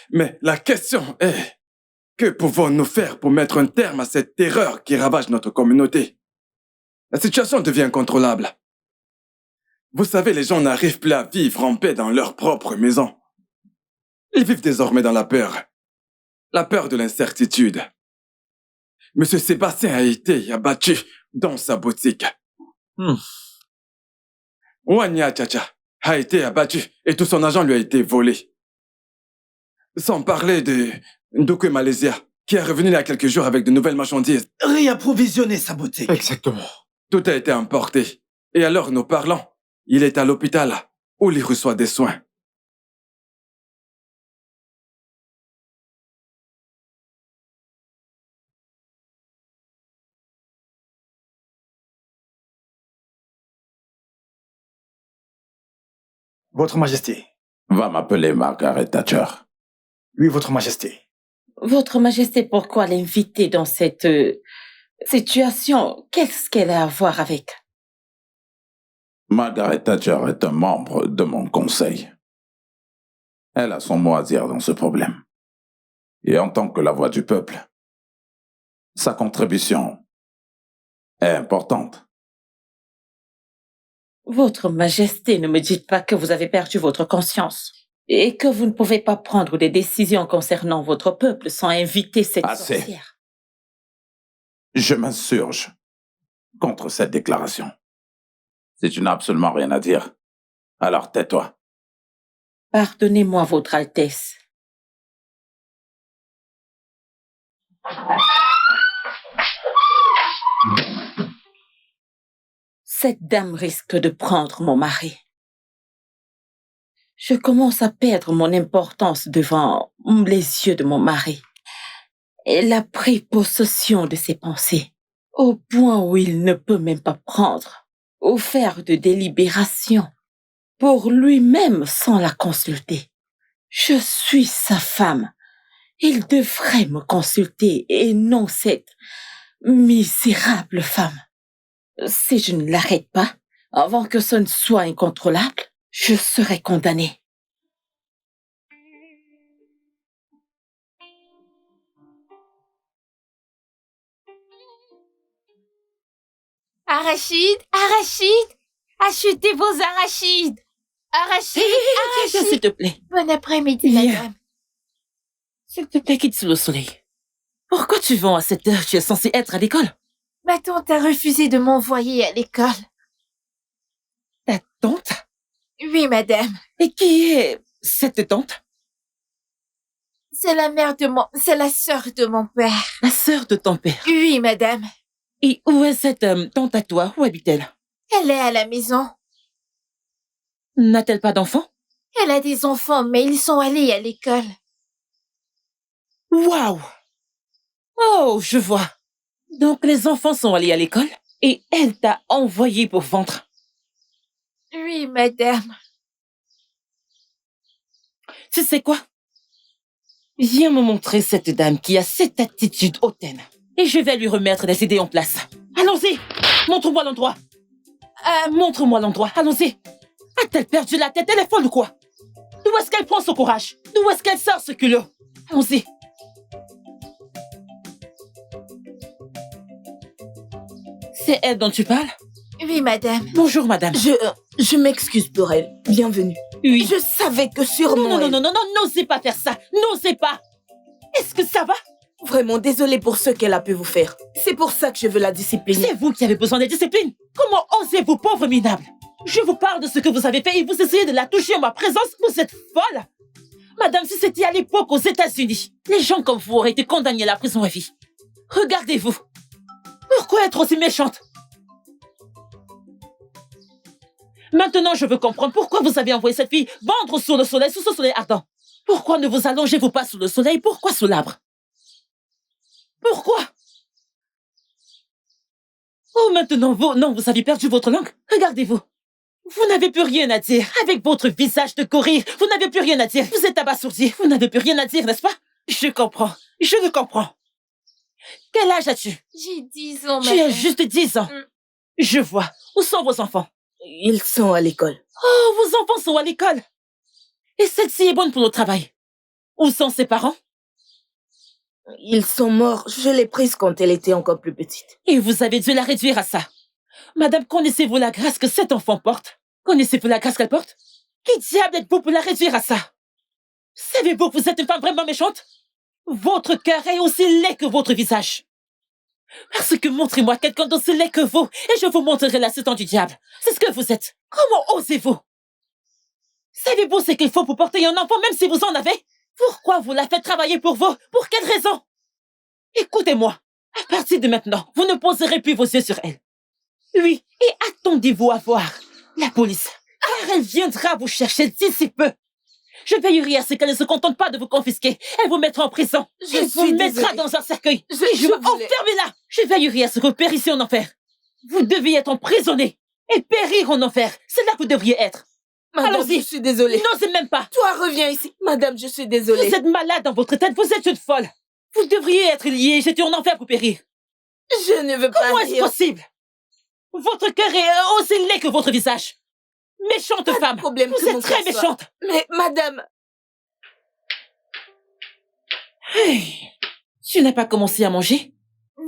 Mais la question est, que pouvons-nous faire pour mettre un terme à cette terreur qui ravage notre communauté? La situation devient incontrôlable. Vous savez, les gens n'arrivent plus à vivre en paix dans leur propre maison. Ils vivent désormais dans la peur de l'incertitude. Monsieur Sébastien a été abattu dans sa boutique. Wanya Chacha a été abattu et tout son argent lui a été volé. Sans parler de Ndokwe Malaysia, qui est revenu il y a quelques jours avec de nouvelles marchandises. Réapprovisionner sa boutique. Exactement. Tout a été importé. Et alors, nous parlons, il est à l'hôpital où il reçoit des soins. Votre Majesté. Va m'appeler Margaret Thatcher. Oui, Votre Majesté. Votre Majesté, pourquoi l'inviter dans cette situation? Qu'est-ce qu'elle a à voir avec? Margaret Thatcher est un membre de mon conseil. Elle a son mot à dire dans ce problème. Et en tant que la voix du peuple, sa contribution est importante. Votre Majesté, ne me dites pas que vous avez perdu votre conscience et que vous ne pouvez pas prendre des décisions concernant votre peuple sans inviter cette sorcière. Je m'insurge contre cette déclaration. Si tu n'as absolument rien à dire, alors tais-toi. Pardonnez-moi, Votre Altesse. Cette dame risque de prendre mon mari. Je commence à perdre mon importance devant les yeux de mon mari. Elle a pris possession de ses pensées, au point où il ne peut même pas prendre ou faire de délibération pour lui-même sans la consulter. Je suis sa femme. Il devrait me consulter et non cette misérable femme. Si je ne l'arrête pas, avant que ce ne soit incontrôlable, je serai condamnée. Arachides, achetez vos arachides. Arachides. S'il te plaît. Bon après-midi, madame. S'il te plaît, quitte sous le soleil. Pourquoi tu vends à cette heure? Tu es censé être à l'école. Ma tante a refusé de m'envoyer à l'école. Ta tante? Oui, madame. Et qui est cette tante? C'est la sœur de mon père. La sœur de ton père? Oui, madame. Et où est cette tante à toi? Où habite-t-elle? Elle est à la maison. N'a-t-elle pas d'enfants? Elle a des enfants, mais ils sont allés à l'école. Waouh! Oh, je vois. Donc les enfants sont allés à l'école et elle t'a envoyé pour vendre. Oui, madame. Tu sais quoi? Viens me montrer cette dame qui a cette attitude hautaine. Et je vais lui remettre les idées en place. Allons-y! Montre-moi l'endroit. Montre-moi l'endroit. Allons-y. A-t-elle perdu la tête? Elle est folle ou quoi? D'où est-ce qu'elle prend ce courage? D'où est-ce qu'elle sort ce culot? Allons-y. C'est elle dont tu parles? Oui, madame. Bonjour, madame. Je m'excuse pour elle. Bienvenue. Oui. Je savais que sûrement... Non, n'osez pas faire ça. N'osez pas. Est-ce que ça va? Vraiment, désolée pour ce qu'elle a pu vous faire. C'est pour ça que je veux la discipliner. C'est vous qui avez besoin de discipline. Comment osez-vous, pauvre minable? Je vous parle de ce que vous avez fait et vous essayez de la toucher en ma présence. Vous êtes folle. Madame, si c'était à l'époque aux États-Unis, les gens comme vous auraient été condamnés à la prison à vie. Regardez-vous. Pourquoi être aussi méchante? Maintenant, je veux comprendre pourquoi vous avez envoyé cette fille vendre sous le soleil, sous ce soleil ardent. Pourquoi ne vous allongez-vous pas sous le soleil? Pourquoi sous l'arbre? Pourquoi? Oh, maintenant, vous avez perdu votre langue. Regardez-vous. Vous n'avez plus rien à dire. Avec votre visage de gorille, vous n'avez plus rien à dire. Vous êtes abasourdi. Vous n'avez plus rien à dire, n'est-ce pas? Je comprends. Je le comprends. Quel âge as-tu? J'ai 10 ans, Tu as juste 10 ans. Je vois. Où sont vos enfants? Ils sont à l'école. Oh, vos enfants sont à l'école. Et celle-ci est bonne pour le travail. Où sont ses parents? Ils sont morts. Je l'ai prise quand elle était encore plus petite. Et vous avez dû la réduire à ça. Madame, connaissez-vous la grâce que cet enfant porte? Connaissez-vous la grâce qu'elle porte? Qui diable êtes-vous pour la réduire à ça? Savez-vous que vous êtes une femme vraiment méchante? Votre cœur est aussi laid que votre visage. Parce que montrez-moi quelqu'un d'aussi laid que vous, et je vous montrerai l'assistant du diable. C'est ce que vous êtes. Comment osez-vous? Savez-vous ce qu'il faut pour porter un enfant, même si vous en avez? Pourquoi vous la faites travailler pour vous? Pour quelle raison? Écoutez-moi. À partir de maintenant, vous ne poserez plus vos yeux sur elle. Oui, et attendez-vous à voir la police, car elle viendra vous chercher d'ici peu. Je veillerai à ce qu'elle ne se contente pas de vous confisquer. Elle vous mettra en prison. Elle vous mettra dans un cercueil. Enfermez-la. Je veillerai à ce que vous périssiez en enfer. Vous devez être emprisonné et périr en enfer. C'est là que vous devriez être. Madame, Allons-y. je suis désolée. N'osez même pas. Toi, reviens ici. Madame, je suis désolée. Vous êtes malade dans votre tête. Vous êtes une folle. Vous devriez être liée et jeté en enfer pour périr. Je ne veux pas Comment est-ce possible? Votre cœur est aussi laid que votre visage. Méchante femme. Problème vous êtes très méchante. Mais, madame... Hey, tu n'as pas commencé à manger?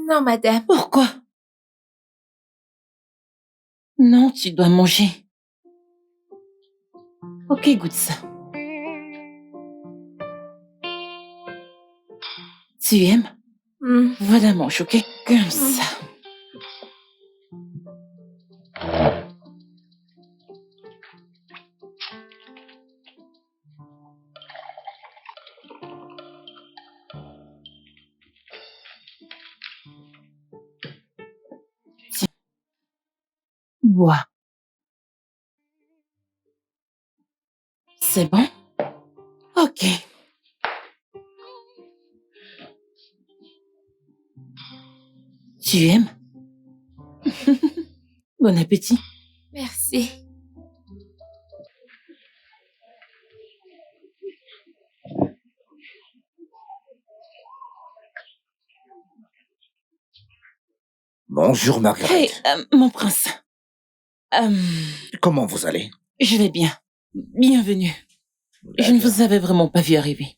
Non, madame. Pourquoi? Non, tu dois manger. Ok, goûte ça. Tu aimes? Voilà, mange, ok? Comme ça. Tiens. Bois. C'est bon? Ok. Tu aimes? Bon appétit. Merci. Bonjour, Margaret. Hey, mon prince. Comment vous allez? Je vais bien. Bienvenue. Je ne vous avais vraiment pas vu arriver.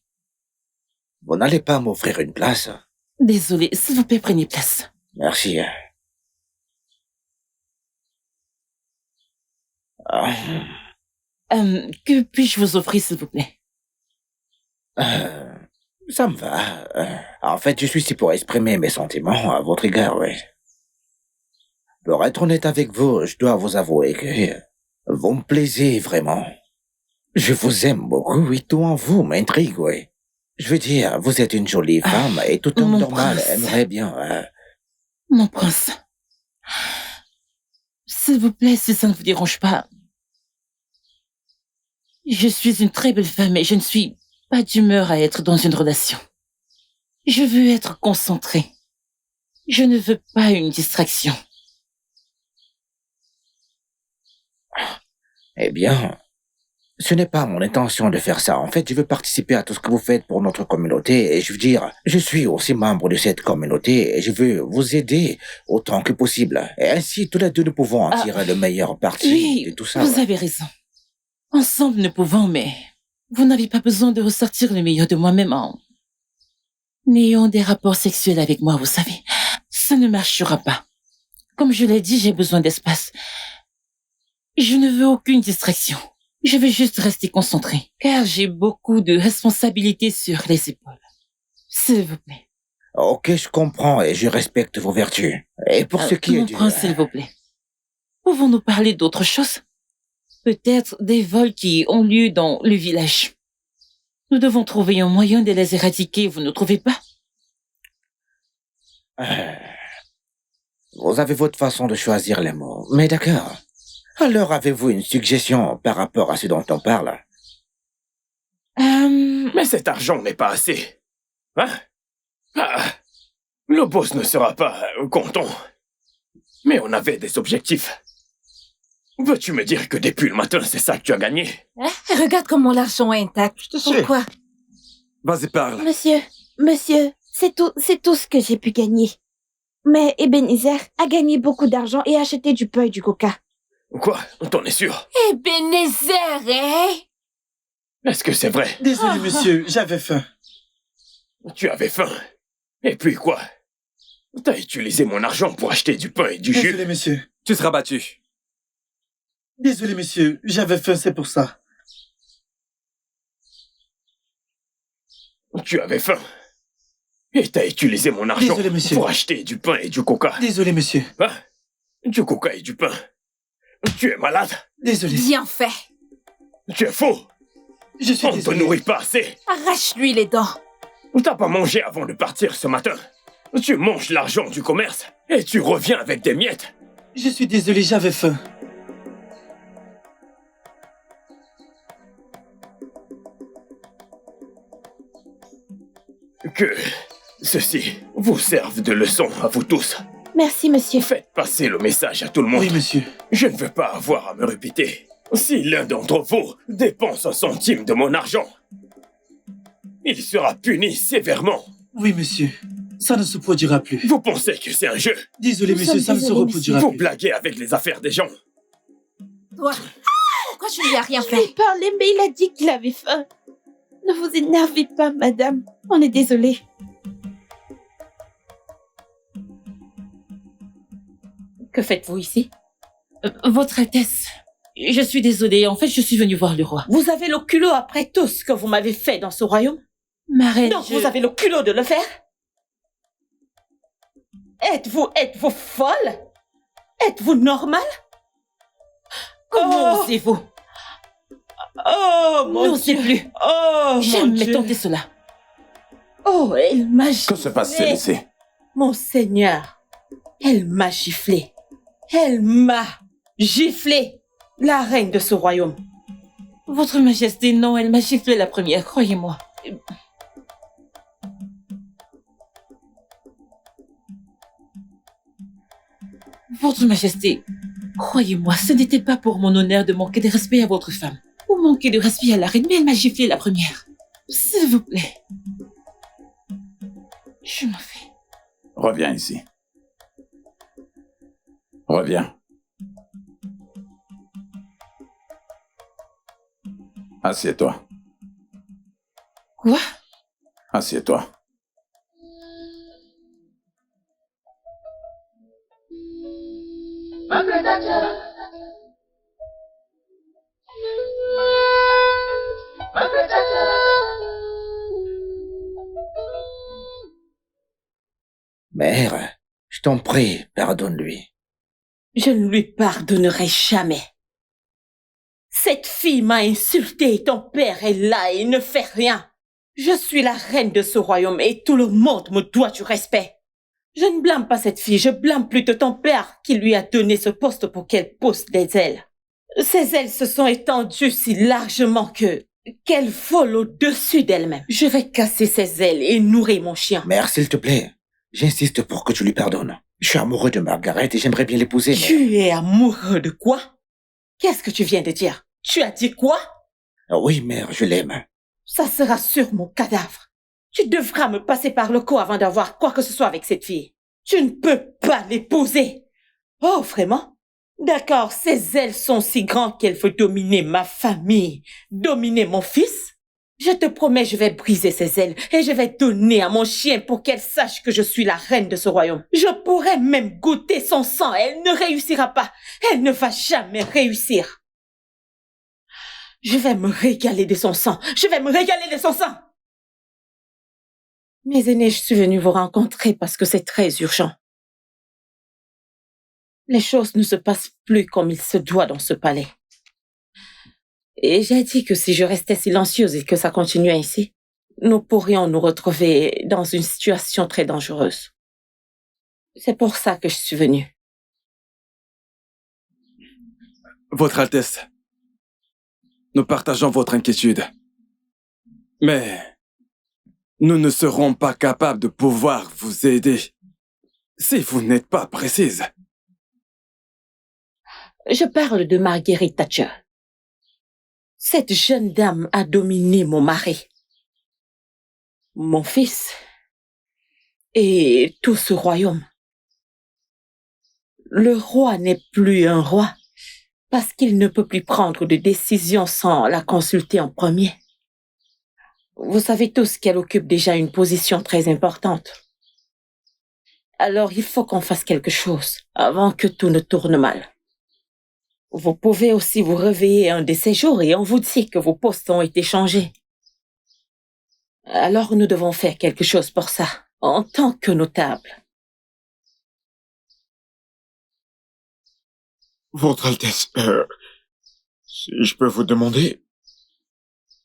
Vous n'allez pas m'offrir une place? Désolée, s'il vous plaît, prenez place. Merci. Que puis-je vous offrir, s'il vous plaît? Ça me va. En fait, je suis ici pour exprimer mes sentiments à votre égard, oui. Pour être honnête avec vous, je dois vous avouer que vous me plaisez vraiment. Je vous aime beaucoup, oui, tout en vous m'intrigue, oui. Je veux dire, vous êtes une jolie femme et tout homme normal aimerait bien... Mon prince, s'il vous plaît, si ça ne vous dérange pas, je suis une très belle femme et je ne suis pas d'humeur à être dans une relation. Je veux être concentrée. Je ne veux pas une distraction. Eh bien, ce n'est pas mon intention de faire ça. En fait, je veux participer à tout ce que vous faites pour notre communauté et je veux dire, je suis aussi membre de cette communauté et je veux vous aider autant que possible. Et ainsi, tous les deux, nous pouvons en tirer le meilleur parti de tout ça. Vous avez raison. Ensemble, nous pouvons, mais vous n'avez pas besoin de ressortir le meilleur de moi-même en ayant des rapports sexuels avec moi, vous savez. Ça ne marchera pas. Comme je l'ai dit, j'ai besoin d'espace. Je ne veux aucune distraction. Je veux juste rester concentrée, car j'ai beaucoup de responsabilités sur les épaules. S'il vous plaît. Ok, je comprends et je respecte vos vertus. Et pour ce qui est du... Mon prince, s'il vous plaît. Pouvons-nous parler d'autre chose? Peut-être des vols qui ont lieu dans le village. Nous devons trouver un moyen de les éradiquer, vous ne trouvez pas? Vous avez votre façon de choisir les mots, mais d'accord. Alors avez-vous une suggestion par rapport à ce dont on parle? Mais cet argent n'est pas assez. Hein? Ah, le boss ne sera pas content. Mais on avait des objectifs. Veux-tu me dire que depuis le matin, c'est ça que tu as gagné? Hein? Regarde comment l'argent est intact. Pourquoi? Vas-y, parle. Monsieur, c'est tout ce que j'ai pu gagner. Mais Ebenezer a gagné beaucoup d'argent et a acheté du pain et du coca. Quoi? T'en es sûr? Ebenezer, hein? Est-ce que c'est vrai? Désolé, monsieur, j'avais faim. Tu avais faim. Et puis quoi? T'as utilisé mon argent pour acheter du pain et du jus. Désolé, monsieur. Tu seras battu. Désolé, monsieur, j'avais faim, c'est pour ça. Tu avais faim. Et t'as utilisé mon argent Désolé, monsieur. pour acheter du pain et du coca. Désolé, monsieur. Hein? Du coca et du pain. Tu es malade? Désolé. Bien fait. Tu es faux. Je suis On ne te désolé. nourrit pas assez. Arrache-lui les dents. T'as pas mangé avant de partir ce matin. Tu manges l'argent du commerce et tu reviens avec des miettes. Je suis désolé, j'avais faim. Que ceci vous serve de leçon à vous tous. Merci, monsieur. Faites passer le message à tout le monde. Oui, monsieur. Je ne veux pas avoir à me répéter. Si l'un d'entre vous dépense 1 centime de mon argent, il sera puni sévèrement. Oui, monsieur. Ça ne se produira plus. Vous pensez que c'est un jeu? Désolé, monsieur, ça ne se reproduira Vous plus. blaguez avec les affaires des gens. Toi, pourquoi tu lui as rien Je lui ai fait? parlé, mais il a dit qu'il avait faim. Ne vous énervez pas, madame. On est désolé. Que faites-vous ici? Votre Altesse, je suis désolée. En fait, je suis venue voir le roi. Vous avez le culot après tout ce que vous m'avez fait dans ce royaume? Ma reine, Donc vous avez le culot de le faire? Êtes-vous folle? Êtes-vous normale? Comment Oh. osez-vous? Oh mon N'osez Dieu! plus. Oh mon Jamais Dieu! tenter cela. Oh, elle m'a giflé. Que se passe-t-il ici? Mon Seigneur, elle m'a giflé. Elle m'a giflé. La reine de ce royaume. Votre Majesté, non, elle m'a giflé la première, croyez-moi. Votre Majesté, croyez-moi, ce n'était pas pour mon honneur de manquer de respect à votre femme, ou manquer de respect à la reine, mais elle m'a giflé la première. S'il vous plaît. Je m'en vais. Reviens ici. Reviens. Assieds-toi. Quoi? Assieds-toi. Mère, je t'en prie, pardonne-lui. Je ne lui pardonnerai jamais. Cette fille m'a insulté, ton père est là et il ne fait rien. Je suis la reine de ce royaume et tout le monde me doit du respect. Je ne blâme pas cette fille, je blâme plutôt ton père qui lui a donné ce poste pour qu'elle pousse des ailes. Ses ailes se sont étendues si largement qu'elle vole au-dessus d'elle-même. Je vais casser ses ailes et nourrir mon chien. Mère, s'il te plaît, j'insiste pour que tu lui pardonnes. Je suis amoureux de Margaret et j'aimerais bien l'épouser, mais... Tu es amoureux de quoi? Qu'est-ce que tu viens de dire? Tu as dit quoi? Oui, mère, je l'aime. Ça sera sur mon cadavre. Tu devras me passer par le cou avant d'avoir quoi que ce soit avec cette fille. Tu ne peux pas l'épouser. Oh, vraiment? D'accord, ses ailes sont si grandes qu'elle veut dominer ma famille, dominer mon fils. Je te promets, je vais briser ses ailes et je vais donner à mon chien pour qu'elle sache que je suis la reine de ce royaume. Je pourrais même goûter son sang. Elle ne réussira pas. Elle ne va jamais réussir. Je vais me régaler de son sang. Je vais me régaler de son sang. Mes aînés, je suis venue vous rencontrer parce que c'est très urgent. Les choses ne se passent plus comme il se doit dans ce palais. Et j'ai dit que si je restais silencieuse et que ça continuait ainsi, nous pourrions nous retrouver dans une situation très dangereuse. C'est pour ça que je suis venue. Votre Altesse, nous partageons votre inquiétude. Mais nous ne serons pas capables de pouvoir vous aider si vous n'êtes pas précise. Je parle de Margaret Thatcher. Cette jeune dame a dominé mon mari, mon fils et tout ce royaume. Le roi n'est plus un roi parce qu'il ne peut plus prendre de décision sans la consulter en premier. Vous savez tous qu'elle occupe déjà une position très importante. Alors il faut qu'on fasse quelque chose avant que tout ne tourne mal. Vous pouvez aussi vous réveiller un de ces jours et on vous dit que vos postes ont été changés. Alors nous devons faire quelque chose pour ça, en tant que notable. Votre Altesse, si je peux vous demander,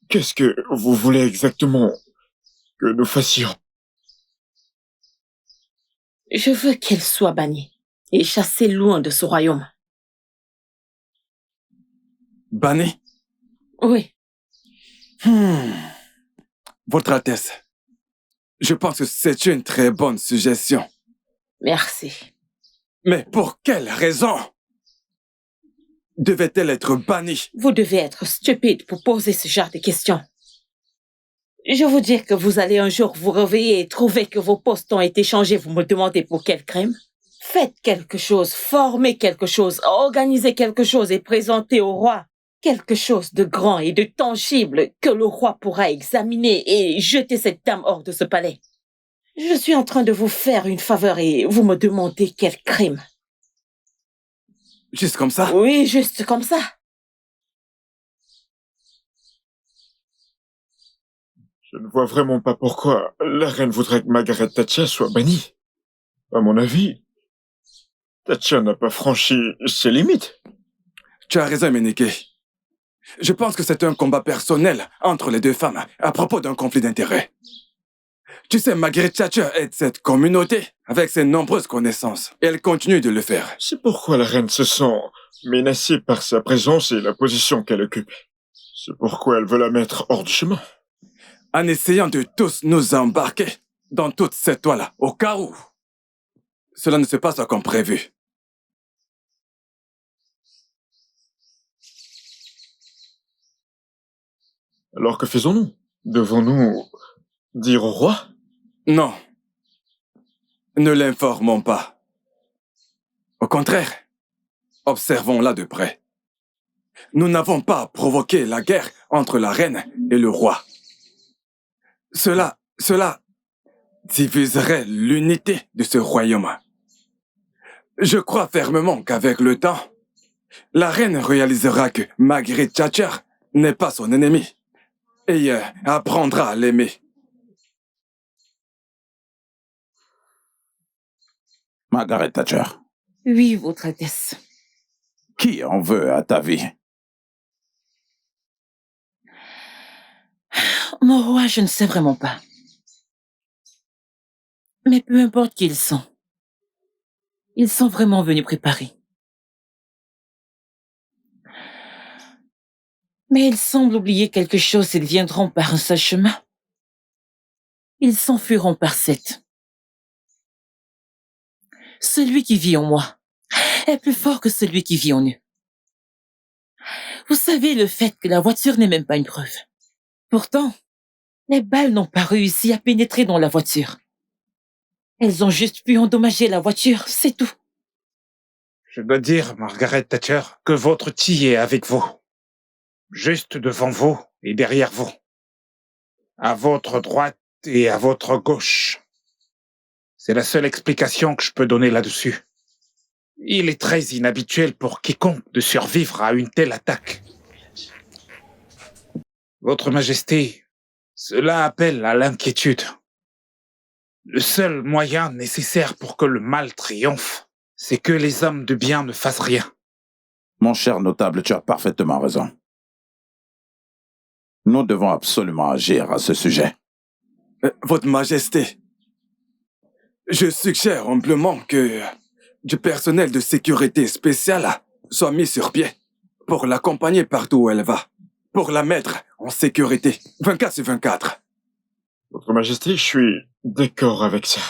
qu'est-ce que vous voulez exactement que nous fassions? Je veux qu'elle soit bannie et chassée loin de ce royaume. Bannie? Oui. Votre Altesse, je pense que c'est une très bonne suggestion. Merci. Mais pour quelle raison devait-elle être bannie? Vous devez être stupide pour poser ce genre de questions. Je vous dis que vous allez un jour vous réveiller et trouver que vos postes ont été changés. Vous me demandez pour quel crime? Faites quelque chose, formez quelque chose, organisez quelque chose et présentez au roi quelque chose de grand et de tangible que le roi pourra examiner et jeter cette dame hors de ce palais. Je suis en train de vous faire une faveur et vous me demandez quel crime. Juste comme ça? Oui, juste comme ça. Je ne vois vraiment pas pourquoi la reine voudrait que Margaret Thatcher soit bannie. À mon avis, Thatcher n'a pas franchi ses limites. Tu as raison, Meneke. Je pense que c'est un combat personnel entre les deux femmes à propos d'un conflit d'intérêts. Tu sais, Margaret Thatcher aide cette communauté avec ses nombreuses connaissances. Et elle continue de le faire. C'est pourquoi la reine se sent menacée par sa présence et la position qu'elle occupe. C'est pourquoi elle veut la mettre hors du chemin. En essayant de tous nous embarquer dans toute cette toile, au cas où cela ne se passe pas comme prévu. Alors que faisons-nous? Devons-nous dire au roi? Non. Ne l'informons pas. Au contraire, observons-la de près. Nous n'avons pas provoqué la guerre entre la reine et le roi. Cela diviserait l'unité de ce royaume. Je crois fermement qu'avec le temps, la reine réalisera que Margaret Thatcher n'est pas son ennemi et apprendra à l'aimer. Margaret Thatcher. Oui, Votre Altesse. Qui en veut à ta vie? Mon roi, je ne sais vraiment pas. Mais peu importe qui ils sont vraiment venus préparer. Mais ils semblent oublier quelque chose et viendront par un seul chemin. Ils s'enfuiront par 7. Celui qui vit en moi est plus fort que celui qui vit en eux. Vous savez le fait que la voiture n'est même pas une preuve. Pourtant, les balles n'ont pas réussi à pénétrer dans la voiture. Elles ont juste pu endommager la voiture, c'est tout. Je dois dire, Margaret Thatcher, que votre tille est avec vous. Juste devant vous et derrière vous. À votre droite et à votre gauche. C'est la seule explication que je peux donner là-dessus. Il est très inhabituel pour quiconque de survivre à une telle attaque. Votre Majesté, cela appelle à l'inquiétude. Le seul moyen nécessaire pour que le mal triomphe, c'est que les hommes de bien ne fassent rien. Mon cher notable, tu as parfaitement raison. Nous devons absolument agir à ce sujet. Votre Majesté, je suggère humblement que du personnel de sécurité spéciale soit mis sur pied pour l'accompagner partout où elle va, pour la mettre en sécurité, 24 sur 24. Votre Majesté, je suis d'accord avec ça.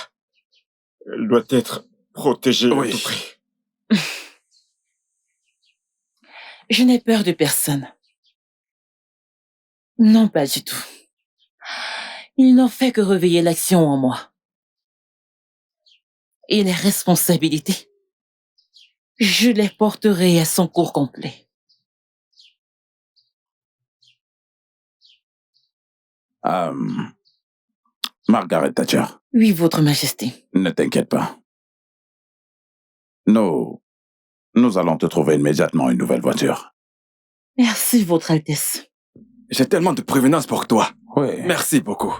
Elle doit être protégée à tout prix. Je n'ai peur de personne. Non, pas du tout. Il n'en fait que réveiller l'action en moi. Et les responsabilités, je les porterai à son cours complet. Margaret Thatcher. Oui, Votre Majesté. Ne t'inquiète pas. Nous allons te trouver immédiatement une nouvelle voiture. Merci, Votre Altesse. J'ai tellement de prévenance pour toi. Oui. Merci beaucoup.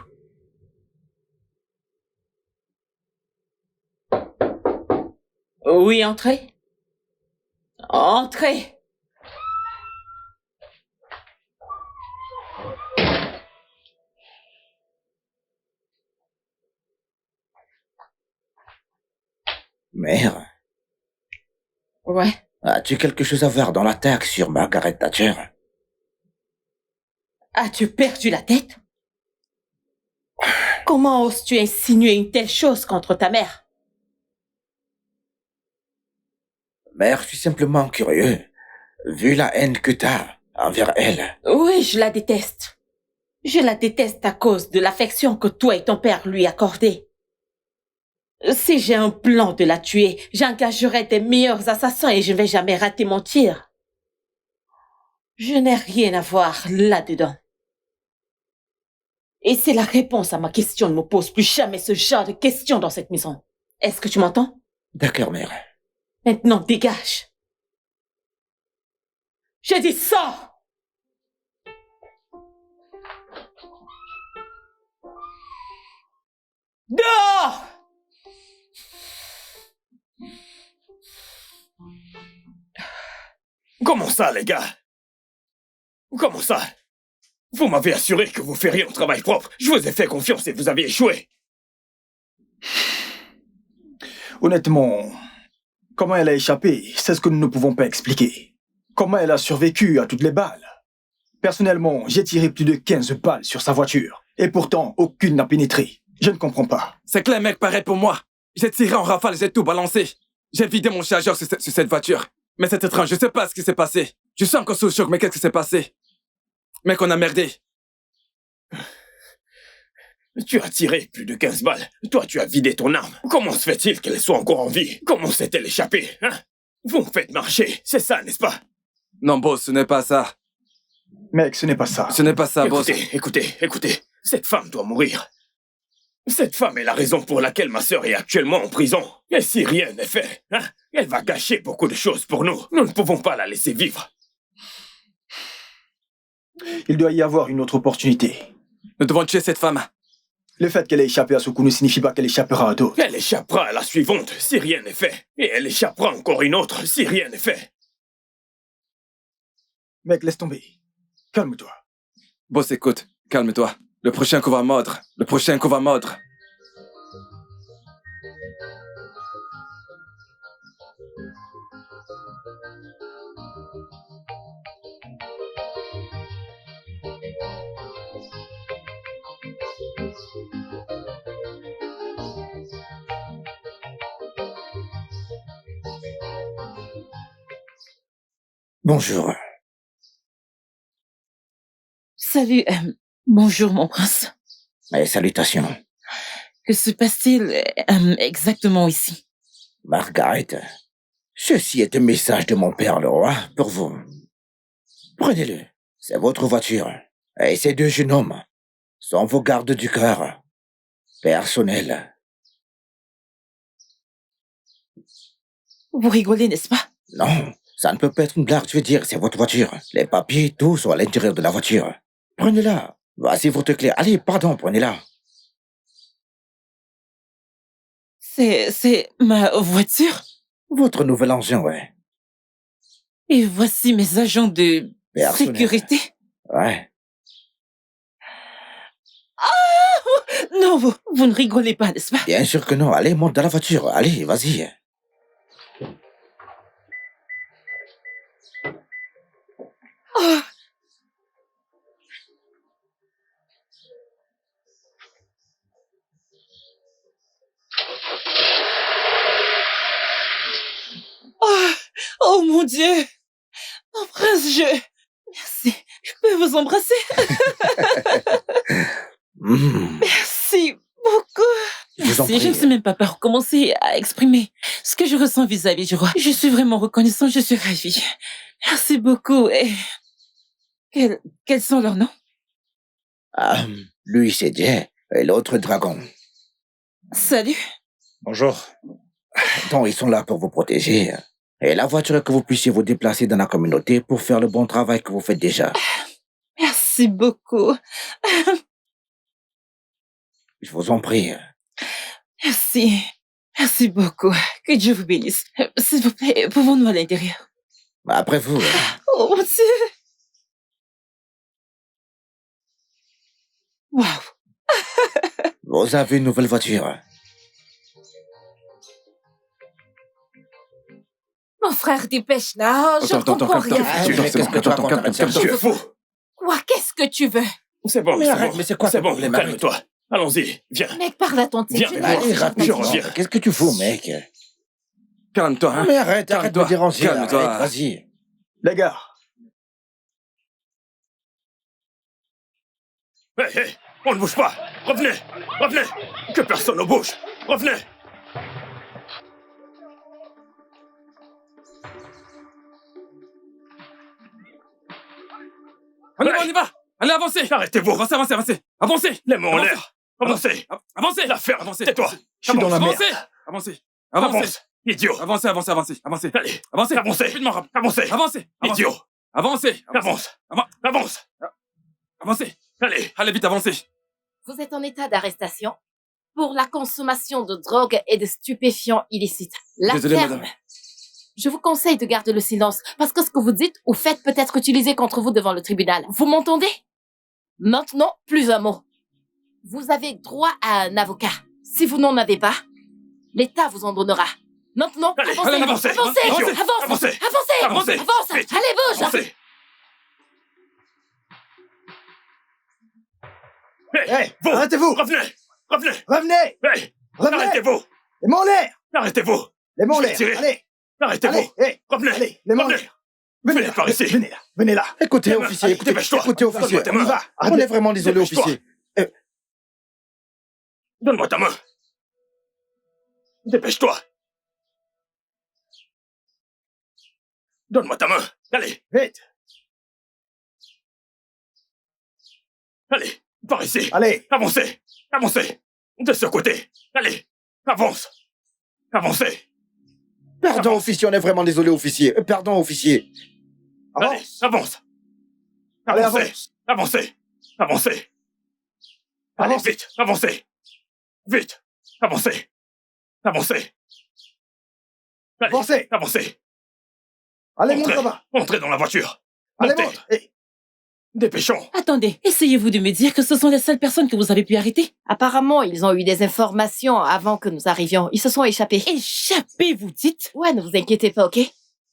Oui, entrez. Entrez. Mère, Ouais. as-tu quelque chose à voir dans l'attaque sur Margaret Thatcher? As-tu perdu la tête? Comment oses-tu insinuer une telle chose contre ta mère? Mère, je suis simplement curieux. Vu la haine que t'as envers elle. Oui, je la déteste. Je la déteste à cause de l'affection que toi et ton père lui accordaient. Si j'ai un plan de la tuer, j'engagerai des meilleurs assassins et je ne vais jamais rater mon tir. Je n'ai rien à voir là-dedans. Et c'est la réponse à ma question. Ne me pose plus jamais ce genre de questions dans cette maison. Est-ce que tu m'entends? D'accord, mère. Maintenant, dégage. J'ai dit sors! Dehors! Comment ça, les gars? Comment ça? Vous m'avez assuré que vous feriez un travail propre. Je vous ai fait confiance et vous avez échoué. Honnêtement, comment elle a échappé, c'est ce que nous ne pouvons pas expliquer. Comment elle a survécu à toutes les balles? Personnellement, j'ai tiré plus de 15 balles sur sa voiture. Et pourtant, aucune n'a pénétré. Je ne comprends pas. C'est clair, mec, pareil pour moi. J'ai tiré en rafale, j'ai tout balancé. J'ai vidé mon chargeur sur cette voiture. Mais c'est étrange, je sais pas ce qui s'est passé. Je suis encore sous le choc, mais qu'est-ce qui s'est passé? Mec, on a merdé. Tu as tiré plus de 15 balles. Toi, tu as vidé ton arme. Comment se fait-il qu'elle soit encore en vie? Comment s'est-elle échappée, hein? Vous me faites marcher, c'est ça, n'est-ce pas? Non, boss, ce n'est pas ça. Mec, ce n'est pas ça. Ce n'est pas ça, boss. Écoutez. Cette femme doit mourir. Cette femme est la raison pour laquelle ma sœur est actuellement en prison. Et si rien n'est fait, hein, elle va gâcher beaucoup de choses pour nous. Nous ne pouvons pas la laisser vivre. Il doit y avoir une autre opportunité. Nous devons tuer cette femme. Le fait qu'elle ait échappé à ce coup ne signifie pas qu'elle échappera à d'autres. Elle échappera à la suivante si rien n'est fait. Et elle échappera encore une autre si rien n'est fait. Mec, laisse tomber. Calme-toi. Boss, écoute, calme-toi. Le prochain qu'on va mordre. Le prochain qu'on va mordre. Bonjour. Salut, bonjour mon prince. Et salutations. Que se passe-t-il exactement ici? Margaret, ceci est un message de mon père le roi pour vous. Prenez-le, c'est votre voiture. Et ces deux jeunes hommes sont vos gardes du cœur. Personnels. Vous rigolez, n'est-ce pas? Non, ça ne peut pas être une blague, je veux dire, c'est votre voiture. Les papiers, tout sont à l'intérieur de la voiture. Prenez-la. Voici votre clé. Allez, pardon, prenez-la. C'est ma voiture? Votre nouvel engin, ouais. Et voici mes agents de sécurité? Ouais. Ah! Non, vous ne rigolez pas, n'est-ce pas? Bien sûr que non. Allez, monte dans la voiture. Allez, vas-y. Oh. Oh, oh mon Dieu! Mon prince, Merci. Je peux vous embrasser? Merci beaucoup. Merci. Je ne sais même pas par où commencer à exprimer ce que je ressens vis-à-vis du roi. Je suis vraiment reconnaissante, je suis ravie. Merci beaucoup. Et quels sont leurs noms? Lui, c'est Jay, et l'autre dragon. Salut. Bonjour. Donc, ils sont là pour vous protéger. Et la voiture que vous puissiez vous déplacer dans la communauté pour faire le bon travail que vous faites déjà. Merci beaucoup. Je vous en prie. Merci. Merci beaucoup. Que Dieu vous bénisse. S'il vous plaît, pouvons-nous à l'intérieur? Après vous. Oh mon Dieu. Waouh. Vous avez une nouvelle voiture. Mon frère, dépêche là. Je ne comprends rien. Tu es fou. Quoi? Qu'est-ce que tu veux? C'est bon, Mais arrête, mais c'est quoi c'est ton bon, problème? calme-toi. Allons-y, viens. Mec, parle à ton type. Viens, Allez, je rapidement. reviens. Qu'est-ce que tu fous, mec? Calme-toi, hein. Mais arrête de me déranger. Calme-toi. Arrête, vas-y. Les gars, Hé, on ne bouge pas. Revenez, revenez. Que personne ne bouge. Revenez. On y va. Allez, avancez. Arrêtez-vous. Avancez. Avancez. Les mains en l'air. Avancez. Avancez. La ferme. Avancez. Tais-toi. je suis dans la merde. Avancez. Avance. Idiot. Avancez. Allez. Avancez. Avancez. Rapidement. Avancez. Avancez. Idiot. Avancez. Avance. Avance. Avancez. Allez. Allez vite, avancez. Vous êtes en état d'arrestation pour la consommation de drogue et de stupéfiants illicites. La Désolé, ferme. madame. Je vous conseille de garder le silence parce que ce que vous dites ou faites peut être utilisé contre vous devant le tribunal. Vous m'entendez? Maintenant, plus un mot. Vous avez droit à un avocat. Si vous n'en avez pas, l'État vous en donnera. Maintenant, Allez, avancez, allez, avancez. avancez, Avancez. avancez, Avancez. avancez, Avancez. avance, Vite. allez, bouge. Avancez. hey, vous. arrêtez-vous. Revenez. Revenez. Hey, Revenez. arrêtez-vous. Les mains en l'air. Arrêtez-vous. Les mains en Je vais l'air. tirer. Allez. Arrêtez-vous. Allez. Revenez. Allez, les mains en Revenez. l'air. Venez Venez par ici. Venez là. Écoutez, Les mains. officier, Allez, écoutez, dépêche-toi. officier, Donne-moi ta on main. y va. On est vraiment désolé, Dépêche-toi. officier. Donne-moi ta main. Dépêche-toi. Donne-moi ta main. Allez. Vite. Allez. Par ici. Allez. Avancez. Avancez. De ce côté. Allez. Avance. Avancez. Pardon, officier, on est vraiment désolé, officier. Pardon, officier. Allez. Avance. Allez, Avancez. Avancez. Avancez. Allez, Avance. vite. Avancez. Vite. Avancez. Avancez. Allez. Avancez. Avancez. Allez, monte Entrez. là-bas. Entrez dans la voiture. Allez, Montez. monte. Hey. Dépêchons. Attendez, essayez-vous de me dire que ce sont les seules personnes que vous avez pu arrêter? Apparemment, ils ont eu des informations avant que nous arrivions. Ils se sont échappés. Échappés, vous dites? Ouais, ne vous inquiétez pas, ok?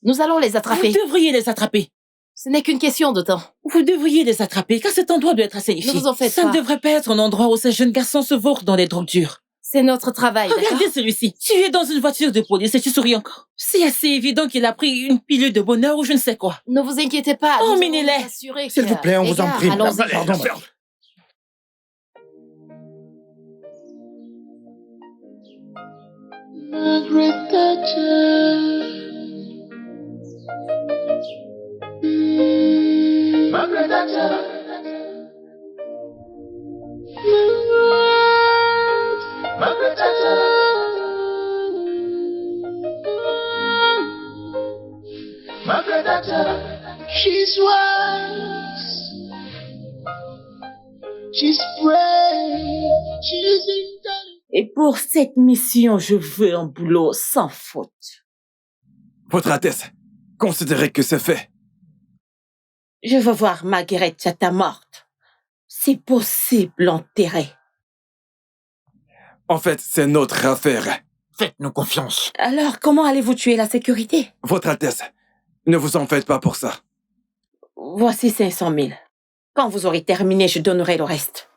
Nous allons les attraper. Vous devriez les attraper. Ce n'est qu'une question de temps. Vous devriez les attraper, car cet endroit doit être assainifié. Ne vous en faites Ça pas. ne devrait pas être un endroit où ces jeunes garçons se vautrent dans les drogues dures. C'est notre travail, d'accord? Regardez celui-ci. Tu es dans une voiture de police et tu souris encore. C'est assez évident qu'il a pris une pilule de bonheur ou je ne sais quoi. Ne vous inquiétez pas. nous Emmenez-les. allons nous assurer S'il que- vous plaît, on vous en Égard, prie. allons-y. Allez, Pardon. la ferme. Margaret Thatcher. Margaret Thatcher. Margaret Thatcher. Margaret Thatcher. She's wise. She's brave. She's intelligent. Et pour cette mission, je veux un boulot sans faute. Votre Altesse, considérez que c'est fait. Je veux voir Margaret Chata morte. C'est possible, l'enterrer. En fait, c'est notre affaire. Faites-nous confiance. Alors, comment allez-vous tuer la sécurité? Votre Altesse, ne vous en faites pas pour ça. Voici 500 000. Quand vous aurez terminé, je donnerai le reste.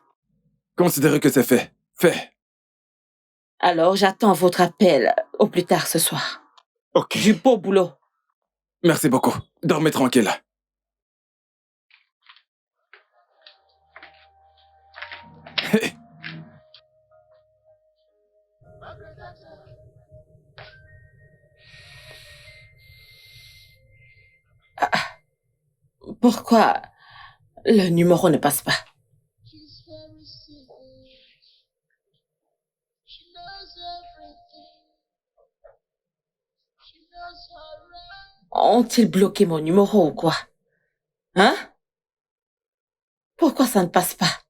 Considérez que c'est fait. Fait. Alors, j'attends votre appel au plus tard ce soir. Ok. Du beau boulot. Merci beaucoup. Dormez tranquille. Pourquoi le numéro ne passe pas? Ont-ils bloqué mon numéro ou quoi? Hein? Pourquoi ça ne passe pas?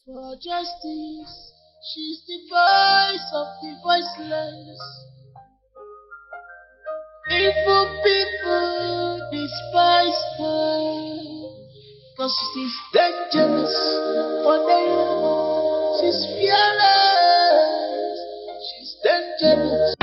For justice, she's the voice of the voiceless. Evil people despise her, 'cause she's dangerous for them. She's fearless, she's dangerous.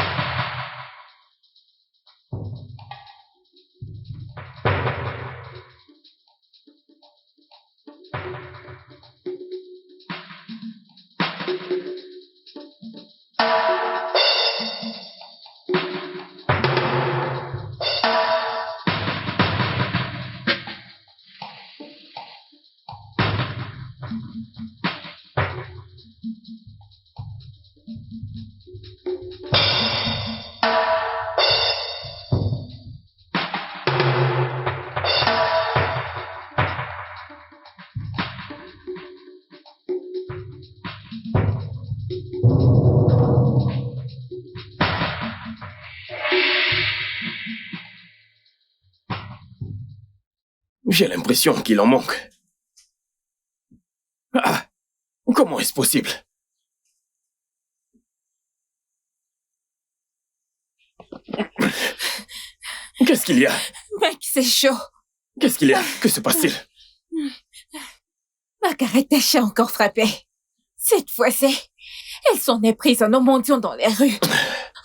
J'ai l'impression qu'il en manque. Ah! Comment est-ce possible? Qu'est-ce qu'il y a? Mec, c'est chaud. Qu'est-ce qu'il y a? Que se passe-t-il? Margaret Thatcher a encore frappé. Cette fois-ci, elles sont prises en mendiant dans les rues.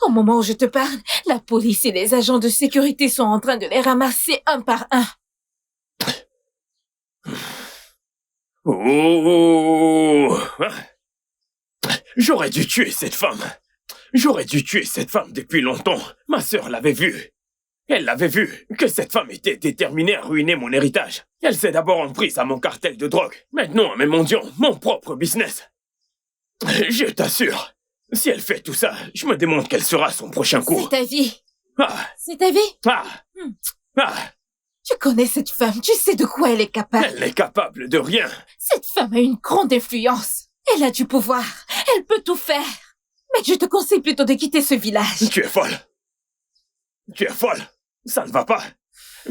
Au moment où je te parle, la police et les agents de sécurité sont en train de les ramasser un par un. Oh! J'aurais dû tuer cette femme. J'aurais dû tuer cette femme depuis longtemps. Ma sœur l'avait vue. Elle l'avait vu, que cette femme était déterminée à ruiner mon héritage. Elle s'est d'abord en prise à mon cartel de drogue. Maintenant à mes mendiants, mon propre business. Je t'assure, si elle fait tout ça, je me demande quel sera son prochain coup. C'est ta vie. Ah! C'est ta vie. Ah! Ah! Tu connais cette femme, tu sais de quoi elle est capable. Elle n'est capable de rien. Cette femme a une grande influence. Elle a du pouvoir. Elle peut tout faire. Mais je te conseille plutôt de quitter ce village. Tu es folle. Tu es folle. Ça ne va pas.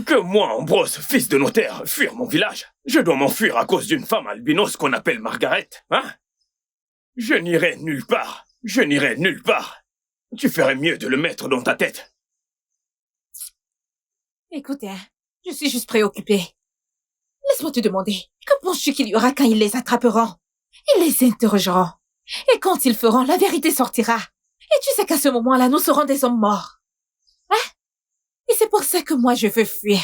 Que moi, Ambrose, fils de notaire, fuir mon village. Je dois m'enfuir à cause d'une femme albinos qu'on appelle Margaret, hein? Je n'irai nulle part. Je n'irai nulle part. Tu ferais mieux de le mettre dans ta tête. Écoutez, je suis juste préoccupée. Laisse-moi te demander, que penses-tu qu'il y aura quand ils les attraperont? Ils les interrogeront. Et quand ils feront, la vérité sortira. Et tu sais qu'à ce moment-là, nous serons des hommes morts. Hein? Et c'est pour ça que moi, je veux fuir.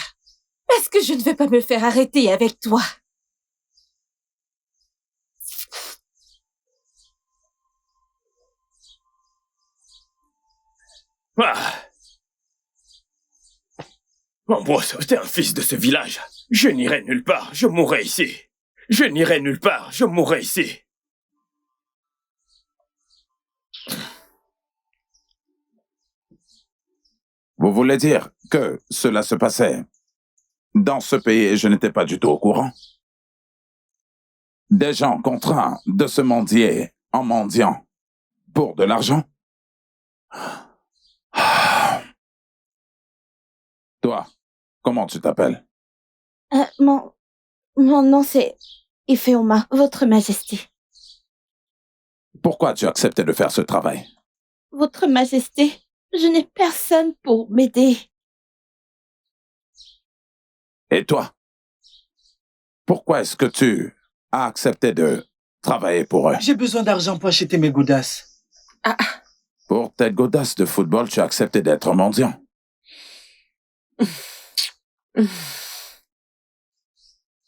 Parce que je ne veux pas me faire arrêter avec toi. Ah! Ambrose, t'es un fils de ce village. Je n'irai nulle part, je mourrai ici. Je n'irai nulle part, je mourrai ici. Vous voulez dire que cela se passait dans ce pays et je n'étais pas du tout au courant? Des gens contraints de se mendier en mendiant pour de l'argent? Toi, comment tu t'appelles? Mon nom c'est Ifeoma, Votre Majesté. Pourquoi tu as accepté de faire ce travail? Votre Majesté, je n'ai personne pour m'aider. Et toi? Pourquoi est-ce que tu as accepté de travailler pour eux? J'ai besoin d'argent pour acheter mes godasses. Pour tes godasses de football, tu as accepté d'être mendiant.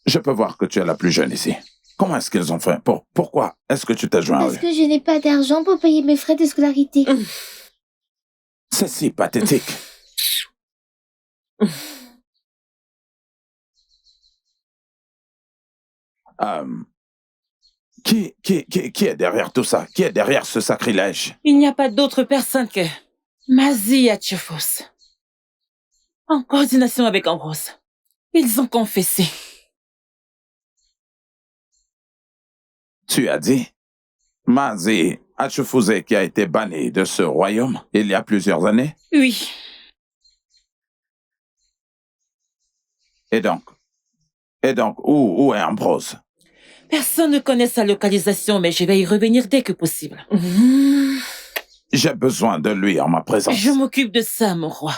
Je peux voir que tu es la plus jeune ici. Comment est-ce qu'ils ont fait? Pourquoi est-ce que tu t'es joint à Parce eux? que je n'ai pas d'argent pour payer mes frais de scolarité. C'est si pathétique. Qui est derrière tout ça? Qui est derrière ce sacrilège? Il n'y a pas d'autre personne que Mazi Hatchefos. En coordination avec Ambrose. Ils ont confessé. Tu as dit Mazi Hatchefosé qui a été banni de ce royaume il y a plusieurs années? Oui. Et donc, où est Ambrose? Personne ne connaît sa localisation, mais je vais y revenir dès que possible. J'ai besoin de lui en ma présence. Je m'occupe de ça, mon roi.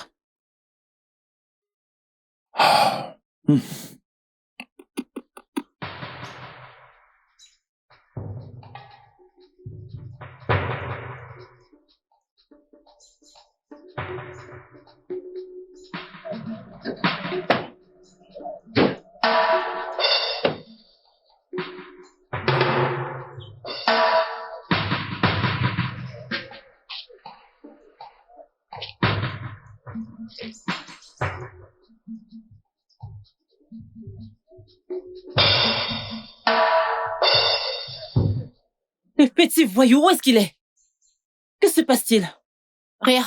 Le petit voyou, où est-ce qu'il est? Que se passe-t-il? Rien.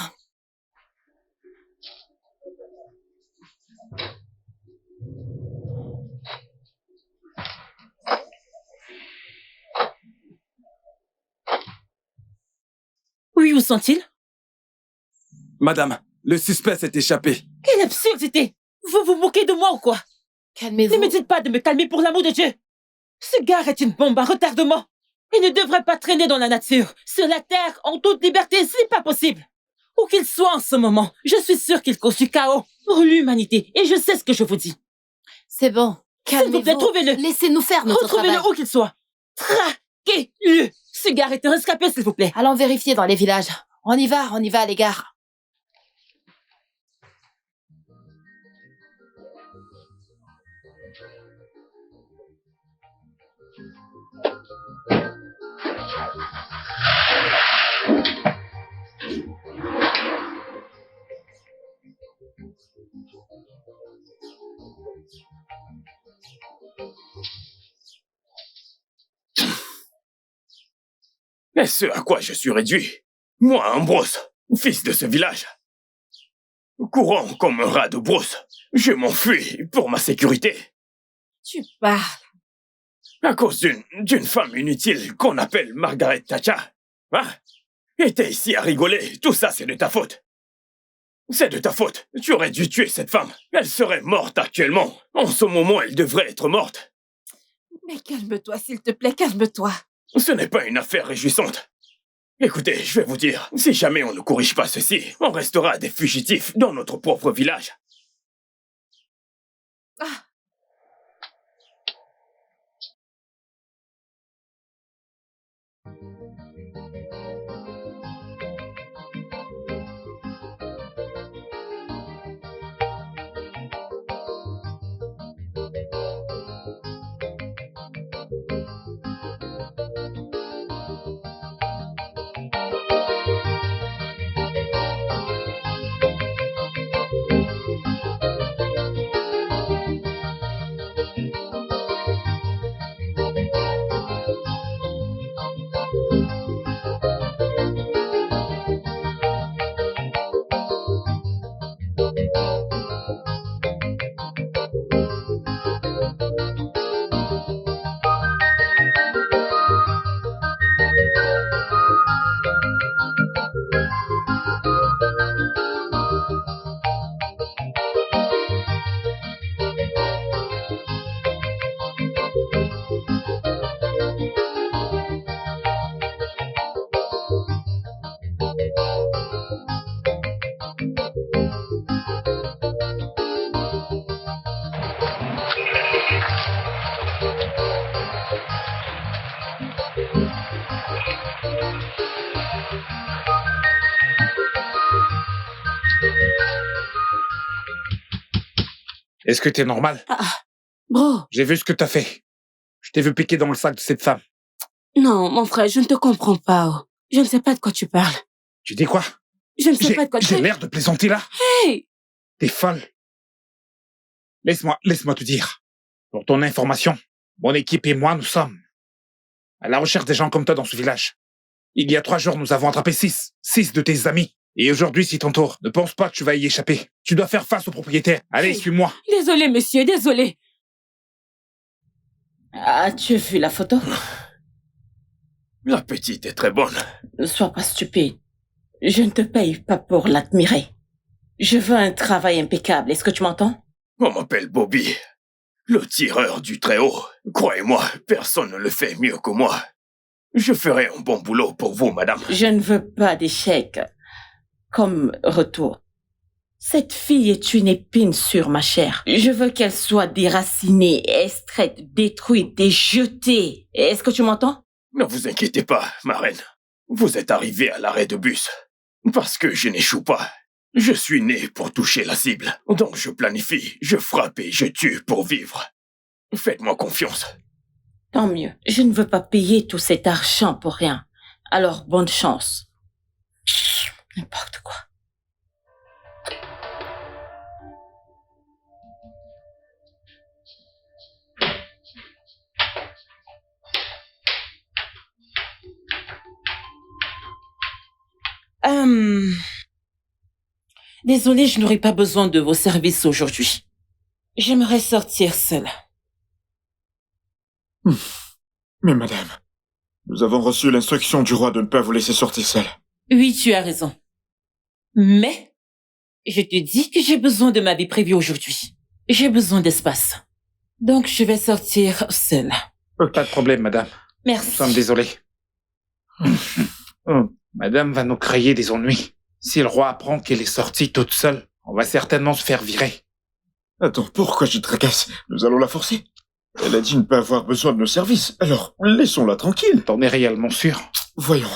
Oui, où sont-ils? Madame, le suspect s'est échappé. Quelle absurdité! Vous vous moquez de moi ou quoi? Calmez-vous. Ne me dites pas de me calmer pour l'amour de Dieu. Ce gars est une bombe à retardement. Il ne devrait pas traîner dans la nature, sur la terre, en toute liberté, ce n'est pas possible. Où qu'il soit en ce moment, je suis sûre qu'il cause du chaos pour l'humanité, et je sais ce que je vous dis. C'est bon, calmez-vous. S'il vous plaît, trouvez-le. Laissez-nous faire notre travail. Retrouvez-le où qu'il soit. Traquez-le. Ce gars est un rescapé, s'il vous plaît. Allons vérifier dans les villages. On y va, les gars. Et ce à quoi je suis réduit, moi, Ambrose, fils de ce village. Courant comme un rat de brousse, je m'enfuis pour ma sécurité. Tu parles. À cause d'une femme inutile qu'on appelle Margaret Thatcher. Hein? Et t'es ici à rigoler, tout ça c'est de ta faute. C'est de ta faute, tu aurais dû tuer cette femme. Elle serait morte actuellement. En ce moment, elle devrait être morte. Mais calme-toi, s'il te plaît, calme-toi. Ce n'est pas une affaire réjouissante. Écoutez, je vais vous dire, si jamais on ne corrige pas ceci, on restera des fugitifs dans notre propre village. Ah. Est-ce que t'es normal? Bro. J'ai vu ce que t'as fait. Je t'ai vu piquer dans le sac de cette femme. Non, mon frère, je ne te comprends pas. Oh. Je ne sais pas de quoi tu parles. Tu dis quoi? Je ne sais pas de quoi tu parles. J'ai l'air de plaisanter là? Hey! T'es folle. Laisse-moi te dire. Pour ton information, mon équipe et moi, nous sommes à la recherche des gens comme toi dans ce village. Il y a 3 jours, nous avons attrapé 6 de tes amis. Et aujourd'hui, c'est ton tour. Ne pense pas que tu vas y échapper. Tu dois faire face au propriétaire. Allez, suis-moi. Désolé, monsieur, désolé. As-tu vu la photo? La petite est très bonne. Ne sois pas stupide. Je ne te paye pas pour l'admirer. Je veux un travail impeccable. Est-ce que tu m'entends? On m'appelle Bobby, le tireur du Très-Haut. Croyez-moi, personne ne le fait mieux que moi. Je ferai un bon boulot pour vous, madame. Je ne veux pas d'échec comme retour. Cette fille est une épine sur ma chair. Je veux qu'elle soit déracinée, extraite, détruite et jetée. Est-ce que tu m'entends? Ne vous inquiétez pas, ma reine. Vous êtes arrivé à l'arrêt de bus. Parce que je n'échoue pas. Je suis né pour toucher la cible. Donc je planifie, je frappe et je tue pour vivre. Faites-moi confiance. Tant mieux. Je ne veux pas payer tout cet argent pour rien. Alors, bonne chance. Chut, n'importe quoi. Désolée, je n'aurai pas besoin de vos services aujourd'hui. J'aimerais sortir seule. Mais madame, nous avons reçu l'instruction du roi de ne pas vous laisser sortir seule. Oui, tu as raison. Mais, je te dis que j'ai besoin de ma vie privée aujourd'hui. J'ai besoin d'espace. Donc, je vais sortir seule. Pas de problème, madame. Merci. Nous sommes désolés. Madame va nous créer des ennuis. Si le roi apprend qu'elle est sortie toute seule, on va certainement se faire virer. Attends, pourquoi je tracasse? Nous allons la forcer. Elle a dit ne pas avoir besoin de nos services, alors laissons-la tranquille. T'en es réellement sûr? Voyons.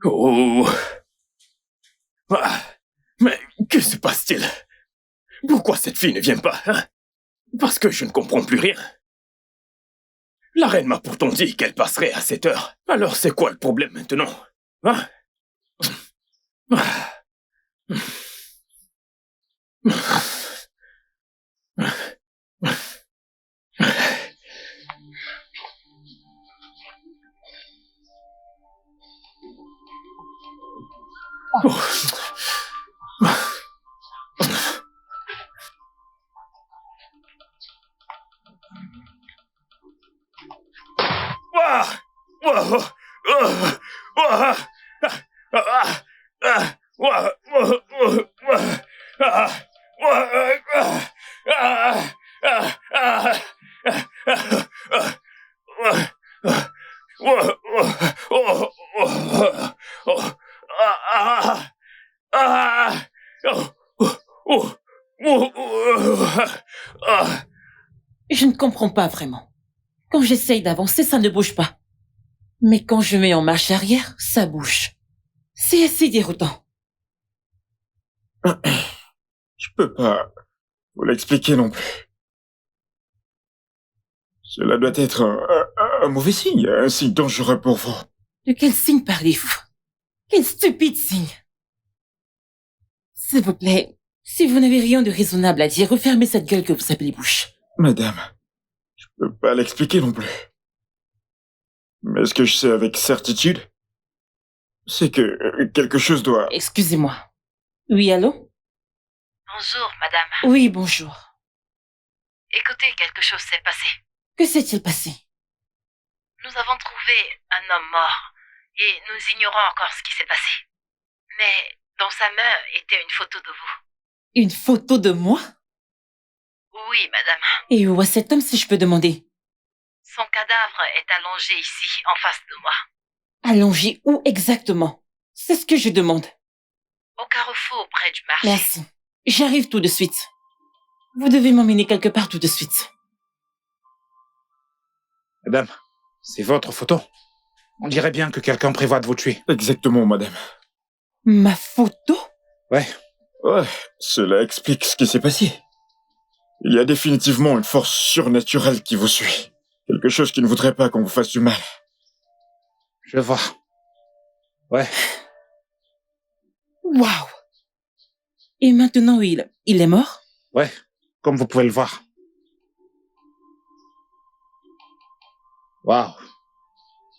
Oh. Mais que se passe-t-il? Pourquoi cette fille ne vient pas, hein? Parce que je ne comprends plus rien. La reine m'a pourtant dit qu'elle passerait à 7 heures. Alors c'est quoi le problème maintenant, hein? Je ne comprends pas vraiment. Quand j'essaye d'avancer, ça ne bouge pas. Mais quand je mets en marche arrière, ça bouge. C'est assez déroutant. Je peux pas vous l'expliquer non plus. Cela doit être un mauvais signe, un signe dangereux pour vous. De quel signe parlez-vous? Quel stupide signe! S'il vous plaît, si vous n'avez rien de raisonnable à dire, refermez cette gueule que vous appelez bouche. Madame, je peux pas l'expliquer non plus. Mais ce que je sais avec certitude, c'est que quelque chose doit... Excusez-moi. Oui, allô? Bonjour, madame. Oui, bonjour. Écoutez, quelque chose s'est passé. Que s'est-il passé? Nous avons trouvé un homme mort et nous ignorons encore ce qui s'est passé. Mais dans sa main était une photo de vous. Une photo de moi? Oui, madame. Et où est cet homme, si je peux demander? Son cadavre est allongé ici, en face de moi. Allongé où exactement? C'est ce que je demande. Au carrefour, près du marché. Merci. J'arrive tout de suite. Vous devez m'emmener quelque part tout de suite. Madame, c'est votre photo. On dirait bien que quelqu'un prévoit de vous tuer. Exactement, madame. Ma photo? Ouais. Ouais, cela explique ce qui s'est passé. Il y a définitivement une force surnaturelle qui vous suit. Quelque chose qui ne voudrait pas qu'on vous fasse du mal. Je vois. Ouais. Waouh! Et maintenant, il est mort? Ouais, comme vous pouvez le voir. Waouh.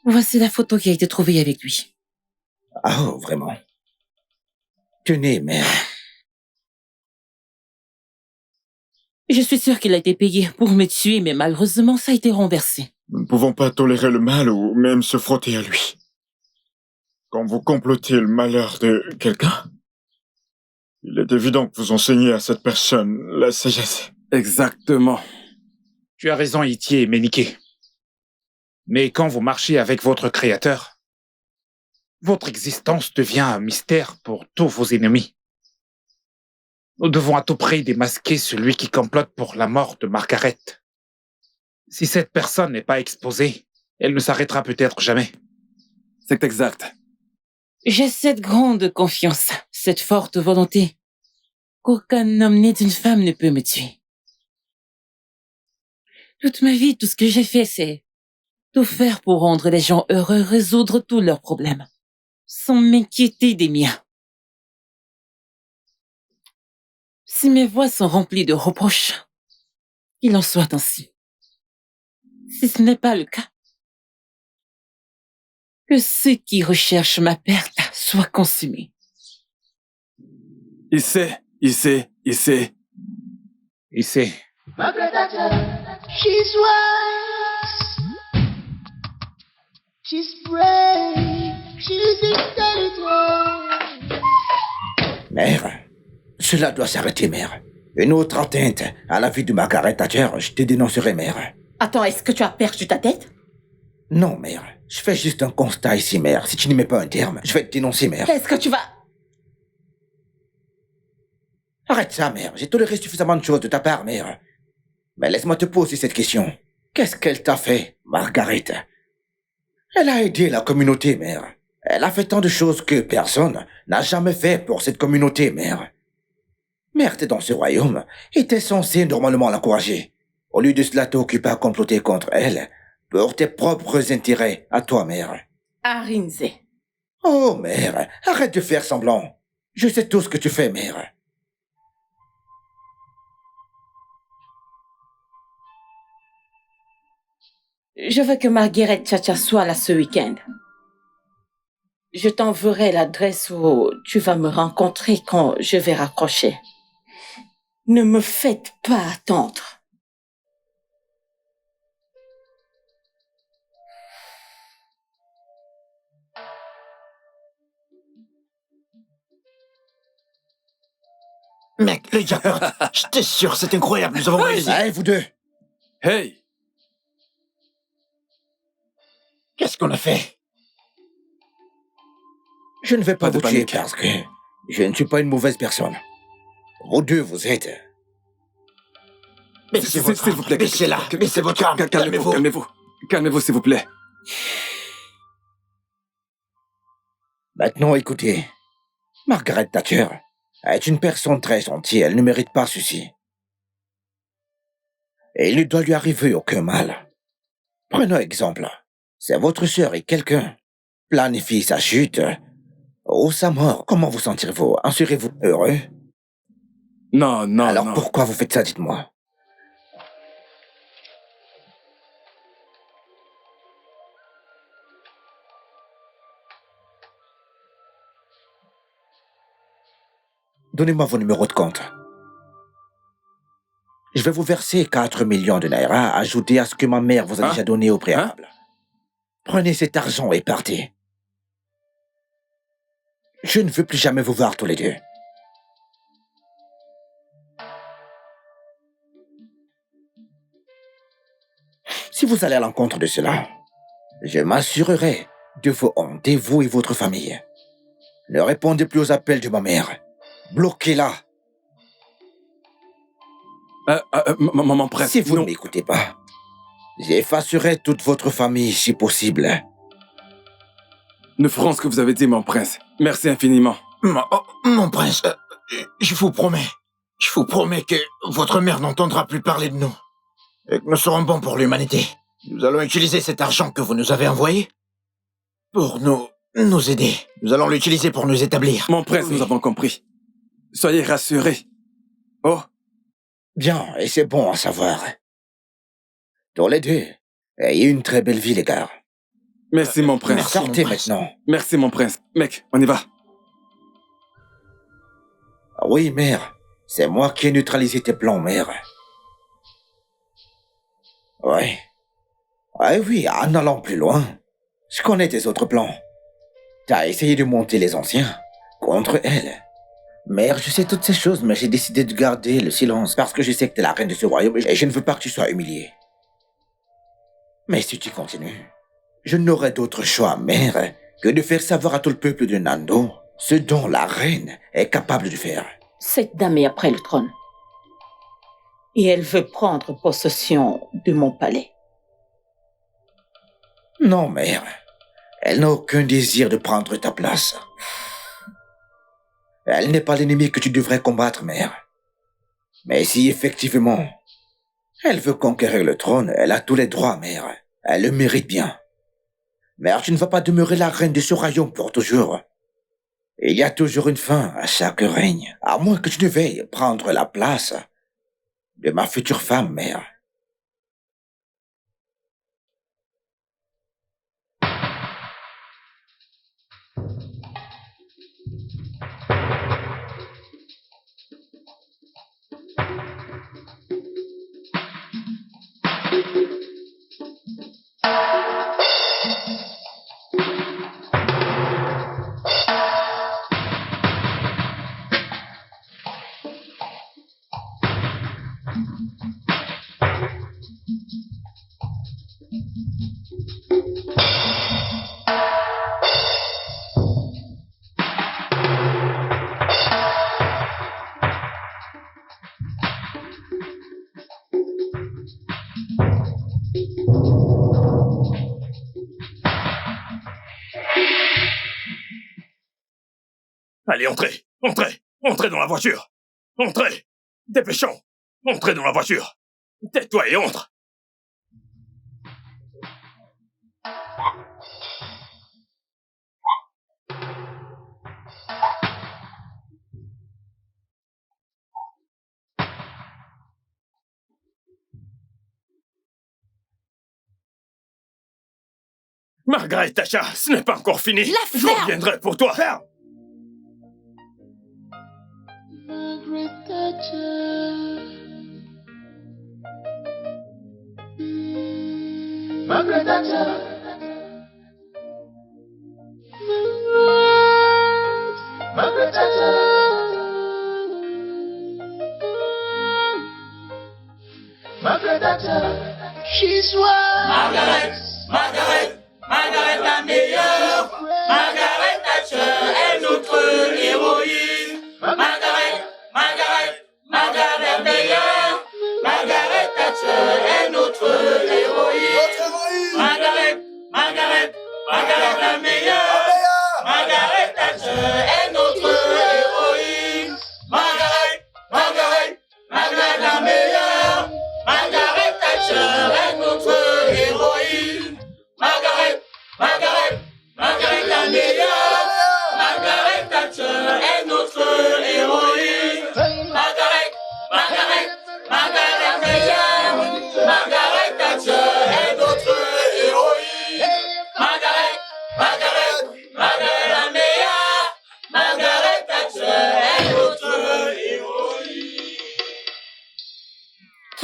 Voici la photo qui a été trouvée avec lui. Oh, vraiment. Tenez, mère. Je suis sûre qu'il a été payé pour me tuer, mais malheureusement, ça a été renversé. Nous ne pouvons pas tolérer le mal ou même se frotter à lui. Quand vous complotez le malheur de quelqu'un, il est évident que vous enseignez à cette personne la sagesse. Exactement. Tu as raison, Itier et Méniké. Mais quand vous marchez avec votre créateur, votre existence devient un mystère pour tous vos ennemis. Nous devons à tout prix démasquer celui qui complote pour la mort de Margaret. Si cette personne n'est pas exposée, elle ne s'arrêtera peut-être jamais. C'est exact. J'ai cette grande confiance, cette forte volonté, qu'aucun homme né d'une femme ne peut me tuer. Toute ma vie, tout ce que j'ai fait, c'est tout faire pour rendre les gens heureux, résoudre tous leurs problèmes, sans m'inquiéter des miens. Si mes voix sont remplies de reproches, qu'il en soit ainsi. Si ce n'est pas le cas, que ceux qui recherchent ma perte soient consumés. Il sait. Margaret Thatcher, she's wise, she's brave, she's intelligent. Mère, cela doit s'arrêter, mère. Une autre atteinte à la vie de Margaret Thatcher, je te dénoncerai, mère. Attends, est-ce que tu as perdu ta tête? Non, mère. Je fais juste un constat ici, mère. Si tu n'y mets pas un terme, je vais te dénoncer, mère. Est-ce que tu vas... Arrête ça, mère. J'ai toléré suffisamment de choses de ta part, mère. Mais laisse-moi te poser cette question. Qu'est-ce qu'elle t'a fait, Margaret? Elle a aidé la communauté, mère. Elle a fait tant de choses que personne n'a jamais fait pour cette communauté, mère. Mère, t'es dans ce royaume et t'es censé normalement l'encourager. Au lieu de cela, t'occupes à comploter contre elle pour tes propres intérêts à toi, mère. Arinze. Oh, mère, arrête de faire semblant. Je sais tout ce que tu fais, mère. Je veux que Margaret Thatcher soit là ce week-end. Je t'enverrai l'adresse où tu vas me rencontrer quand je vais raccrocher. Ne me faites pas attendre. Mec, le jackpot. J'étais sûr, c'est incroyable. Nous avons réussi. Allez, vous deux. Hey! Qu'est-ce qu'on a fait? Je ne vais pas vous tuer parce que je ne suis pas une mauvaise personne. Vous deux, vous êtes... S'il vous plaît, baissez-la, baissez votre arme, calmez-vous. calmez-vous s'il vous plaît. Maintenant, écoutez. Margaret Thatcher est une personne très gentille. Elle ne mérite pas ceci. Et il ne doit lui arriver aucun mal. Prenons exemple. C'est votre sœur et quelqu'un planifie sa chute ou sa mort. Comment vous sentirez-vous? En serez-vous heureux? Non, non, Alors non. pourquoi vous faites ça, dites-moi? Donnez-moi vos numéros de compte. Je vais vous verser 4 millions de naira ajoutés à ce que ma mère vous a déjà donné au préalable. Prenez cet argent et partez. Je ne veux plus jamais vous voir tous les deux. Si vous allez à l'encontre de cela, je m'assurerai de vos hontes, vous et votre famille. Ne répondez plus aux appels de ma mère. Bloquez-la. Mon prince, si vous ne m'écoutez pas, j'effacerai toute votre famille si possible. Nous ferons ce que vous avez dit, mon prince. Merci infiniment. Mon prince, je vous promets que votre mère n'entendra plus parler de nous. Et que nous serons bons pour l'humanité. Nous allons utiliser cet argent que vous nous avez envoyé pour nous aider. Nous allons l'utiliser pour nous établir. Mon prince, nous avons compris. Soyez rassurés. Oh. Bien, et c'est bon à savoir. Tous les deux, ayez une très belle vie, les gars. Merci, mon prince. Sortez maintenant. Merci, mon prince. Mec, on y va. Oui, mère. C'est moi qui ai neutralisé tes plans, mère. Ouais. Oui, en allant plus loin. Je connais tes autres plans. T'as essayé de monter les anciens contre elle. Mère, je sais toutes ces choses, mais j'ai décidé de garder le silence parce que je sais que t'es la reine de ce royaume et je ne veux pas que tu sois humiliée. Mais si tu continues, je n'aurai d'autre choix, mère, que de faire savoir à tout le peuple de Nando ce dont la reine est capable de faire. Cette dame est après le trône. Et elle veut prendre possession de mon palais. Non, mère. Elle n'a aucun désir de prendre ta place. Elle n'est pas l'ennemi que tu devrais combattre, mère. Mais si effectivement, elle veut conquérir le trône, elle a tous les droits, mère. Elle le mérite bien. Mère, tu ne vas pas demeurer la reine de ce royaume pour toujours. Il y a toujours une fin à chaque règne, à moins que tu ne veuilles prendre la place de ma future femme, mère. Allez, entrez, entrez, entrez dans la voiture. Entrez, dépêchons, entrez dans la voiture. Tais-toi et entre. Margaret Thatcher, ce n'est pas encore fini. Je reviendrai pour toi. Margaret Thatcher. Margaret Thatcher. Margaret Thatcher. Margaret Thatcher. She's one. Margaret la meilleure. Margaret Thatcher est notre héroïne. Margaret meilleure. Margaret Thatcher est notre héroïne.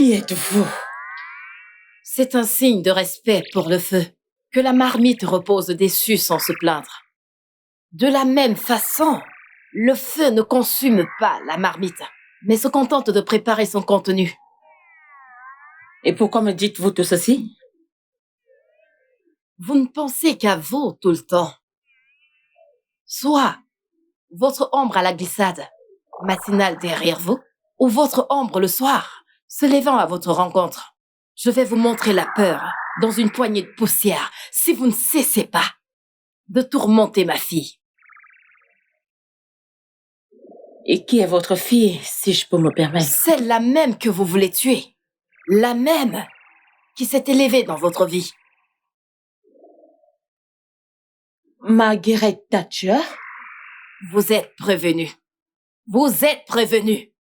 Qui êtes-vous? C'est un signe de respect pour le feu, que la marmite repose dessus sans se plaindre. De la même façon, le feu ne consume pas la marmite, mais se contente de préparer son contenu. Et pourquoi me dites-vous tout ceci? Vous ne pensez qu'à vous tout le temps. Soit votre ombre à la glissade, matinale derrière vous, ou votre ombre le soir, se levant à votre rencontre. Je vais vous montrer la peur dans une poignée de poussière si vous ne cessez pas de tourmenter ma fille. Et qui est votre fille, si je peux me permettre? Celle-là même que vous voulez tuer. La même qui s'est élevée dans votre vie. Margaret Thatcher? Vous êtes prévenu. Vous êtes prévenu.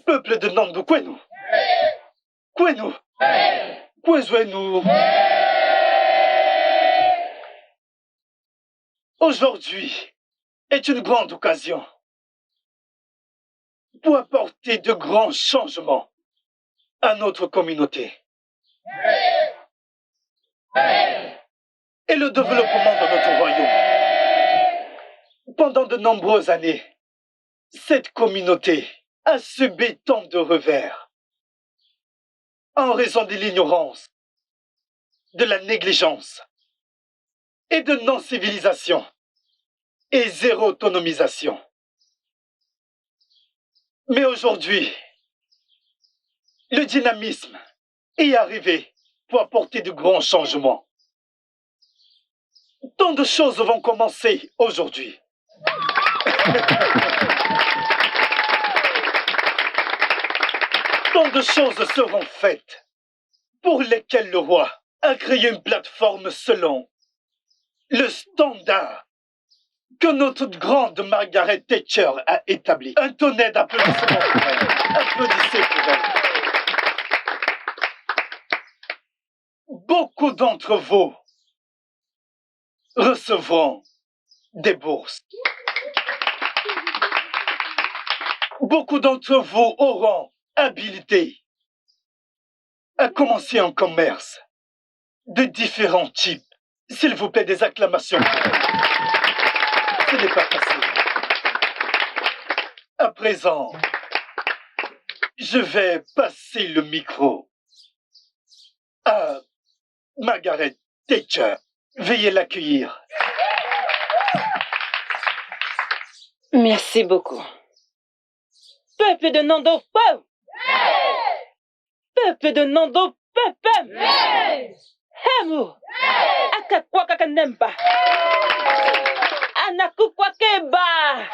Peuple de Nando, Kwenu. Kwenu. Kwezwenu. Aujourd'hui est une grande occasion pour apporter de grands changements à notre communauté et le développement de notre royaume. Pendant de nombreuses années, cette communauté a subi tant de revers en raison de l'ignorance, de la négligence et de non-civilisation et zéro autonomisation. Mais aujourd'hui, le dynamisme est arrivé pour apporter de grands changements. Tant de choses vont commencer aujourd'hui. Tant de choses seront faites pour lesquelles le roi a créé une plateforme selon le standard que notre grande Margaret Thatcher a établi. Un tonnerre d'applaudissements pour elle. Applaudissez pour elle. Beaucoup d'entre vous recevront des bourses. Beaucoup d'entre vous auront habilité à commencer un commerce de différents types. S'il vous plaît, des acclamations. Ce n'est pas facile. À présent, je vais passer le micro à Margaret Thatcher. Veuillez l'accueillir. Merci beaucoup. Peuple de Nando, peuple! Peuple de Nando, peuple! Hemu! Akakwa kakanemba! Anakukwa keba!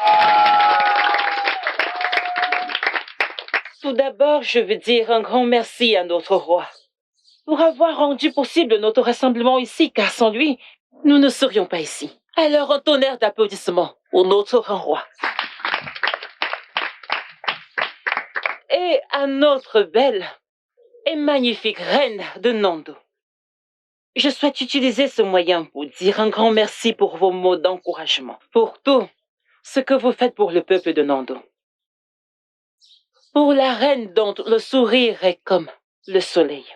Tout d'abord, je veux dire un grand merci à notre roi pour avoir rendu possible notre rassemblement ici, car sans lui, nous ne serions pas ici. Alors, un tonnerre d'applaudissements pour notre grand roi. Et à notre belle et magnifique reine de Nando. Je souhaite utiliser ce moyen pour dire un grand merci pour vos mots d'encouragement, pour tout ce que vous faites pour le peuple de Nando. Pour la reine dont le sourire est comme le soleil.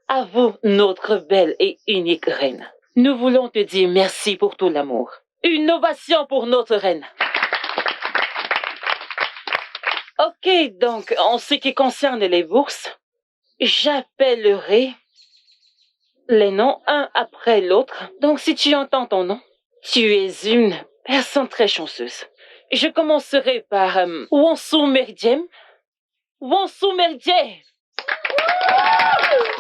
À vous, notre belle et unique reine. Nous voulons te dire merci pour tout l'amour. Une ovation pour notre reine. Ok, donc, en ce qui concerne les bourses, j'appellerai les noms un après l'autre. Donc, si tu entends ton nom, tu es une personne très chanceuse. Je commencerai par Wonsu Merdiem. Wonsu Merdiem.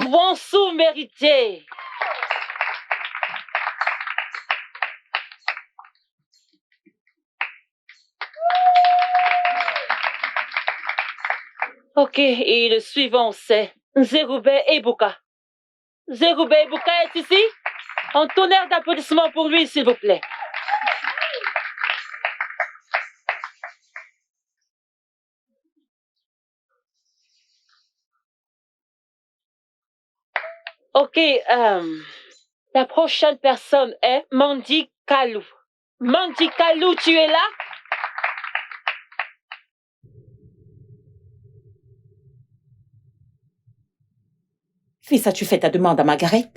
Wonsu Merdiem. Ok, et le suivant, c'est Zerubé Ebuka. Zerubé Ebuka est ici? Un tonnerre d'applaudissements pour lui, s'il vous plaît. Ok, la prochaine personne est Mandy Kalou. Mandy Kalou, tu es là? Fils, as-tu fait ta demande à Margaret?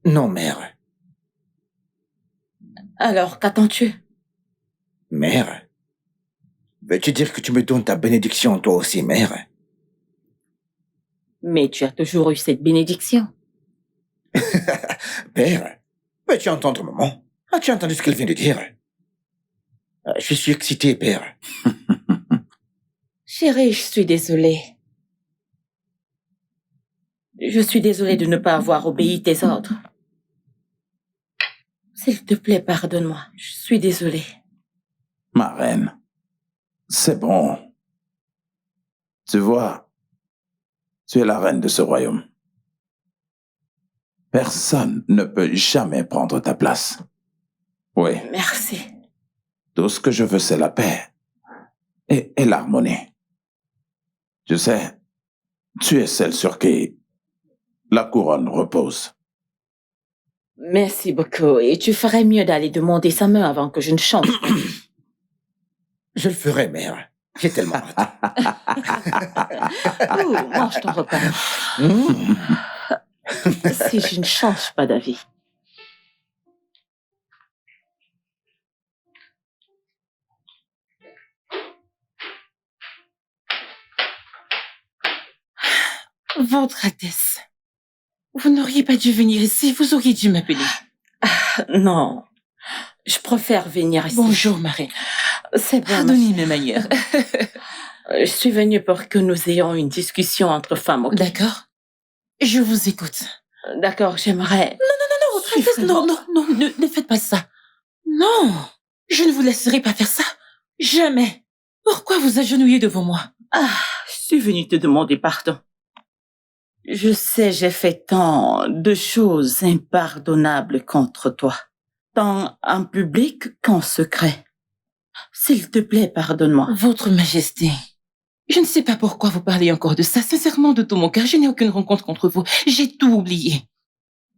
Non, mère. Alors, qu'attends-tu? Mère? Veux-tu dire que tu me donnes ta bénédiction, toi aussi, mère? Mais tu as toujours eu cette bénédiction. Père, veux-tu entendre maman? As-tu entendu ce qu'elle vient de dire? Je suis excité, père. Chérie, je suis désolée. Je suis désolée de ne pas avoir obéi tes ordres. S'il te plaît, pardonne-moi. Je suis désolée. Ma reine, c'est bon. Tu vois, tu es la reine de ce royaume. Personne ne peut jamais prendre ta place. Oui. Merci. Tout ce que je veux, c'est la paix et l'harmonie. Je sais, tu es celle sur qui la couronne repose. Merci beaucoup. Et tu ferais mieux d'aller demander sa main avant que je ne chante. Je le ferai, mère. J'ai tellement hâte. Mange ton repas. Si je ne change pas d'avis. Votre Altesse, vous n'auriez pas dû venir ici, vous auriez dû m'appeler. Non, je préfère venir ici. Bonjour, Marie. C'est bon. Pardonnez mes manières. Je suis venue pour que nous ayons une discussion entre femmes. Okay? D'accord. Je vous écoute. D'accord, j'aimerais... Non, votre Altesse, non, ne faites pas ça. Non, je ne vous laisserai pas faire ça. Jamais. Pourquoi vous agenouiller devant moi? Je suis venue te demander pardon. Je sais, j'ai fait tant de choses impardonnables contre toi, tant en public qu'en secret. S'il te plaît, pardonne-moi. Votre Majesté, je ne sais pas pourquoi vous parlez encore de ça. Sincèrement, de tout mon cœur, je n'ai aucune rencontre contre vous. J'ai tout oublié.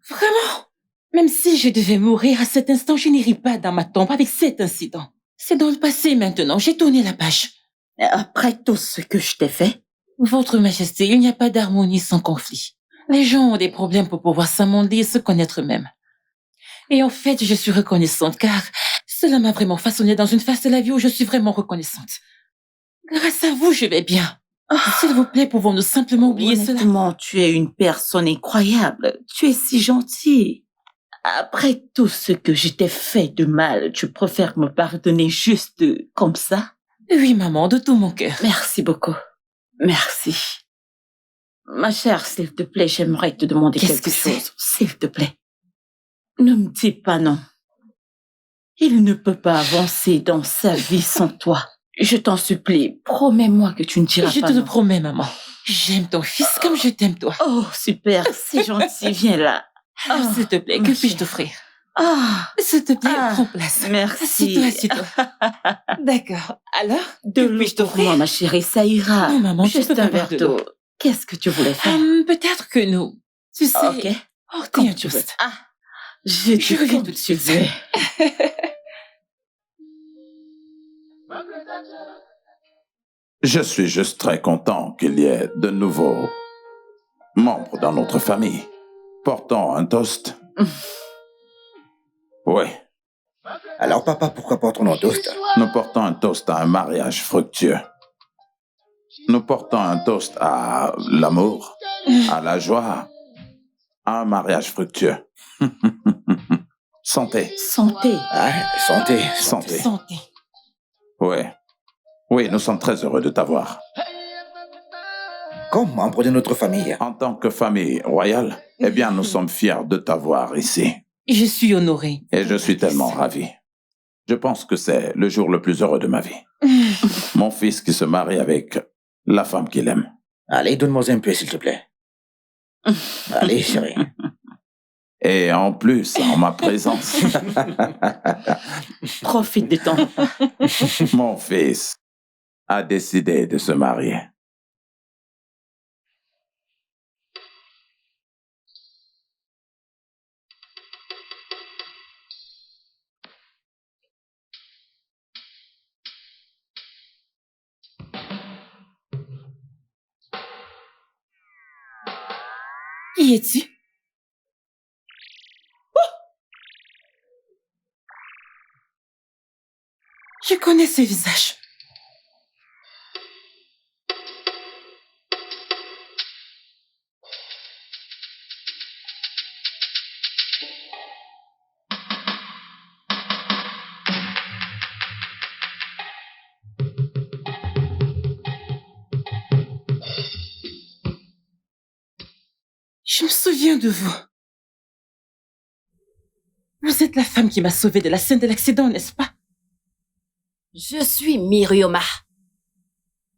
Vraiment. Même si je devais mourir à cet instant, je n'irai pas dans ma tombe avec cet incident. C'est dans le passé maintenant, j'ai tourné la page. Après tout ce que je t'ai fait, Votre Majesté, il n'y a pas d'harmonie sans conflit. Les gens ont des problèmes pour pouvoir s'amender et se connaître eux-mêmes. Et en fait, je suis reconnaissante car cela m'a vraiment façonnée dans une phase de la vie où je suis vraiment reconnaissante. Grâce à vous, je vais bien. S'il vous plaît, pouvons-nous simplement oublier cela? honnêtement, tu es une personne incroyable. Tu es si gentille. Après tout ce que je t'ai fait de mal, tu préfères me pardonner juste comme ça? Oui, maman, de tout mon cœur. Merci beaucoup. Merci. Ma chère, s'il te plaît, j'aimerais te demander quelque chose. S'il te plaît. Ne me dis pas non. Il ne peut pas avancer dans sa vie sans toi. Je t'en supplie, promets-moi que tu ne diras Je pas te le non. promets, maman. J'aime ton fils comme je t'aime toi. Oh, super, c'est gentil, viens là. Alors, s'il te plaît, que puis-je t'offrir? S'il te plaît, prends place. Merci. Assieds-toi. D'accord. Alors, De l'eau pour moi, ma chérie, ça ira. Non, maman, tu Juste peux un pas boire verre de l'eau. d'eau. Qu'est-ce que tu voulais faire? Peut-être que nous. Tu sais. Ok. Portez un toast. Je reviens tout de suite. Je suis juste très content qu'il y ait de nouveaux membres dans notre famille. Portons un toast. Oui. Alors, papa, pourquoi portons-nous un toast? Nous portons un toast à un mariage fructueux. Nous portons un toast à l'amour, à la joie, à un mariage fructueux. Santé. Santé. Santé. Santé. Santé. Oui. Oui, nous sommes très heureux de t'avoir. Comme membre de notre famille. En tant que famille royale, eh bien, nous sommes fiers de t'avoir ici. Je suis honorée. Et je suis tellement ravi. Je pense que c'est le jour le plus heureux de ma vie. Mon fils qui se marie avec la femme qu'il aime. Allez, donne-moi un peu, s'il te plaît. Allez, chérie. Et en plus, en ma présence. Profite de ton repas. Mon fils a décidé de se marier. Qui es-tu? Oh! Je connais ce visage. Je me souviens de vous. Vous êtes la femme qui m'a sauvée de la scène de l'accident, n'est-ce pas? Je suis Mirioma,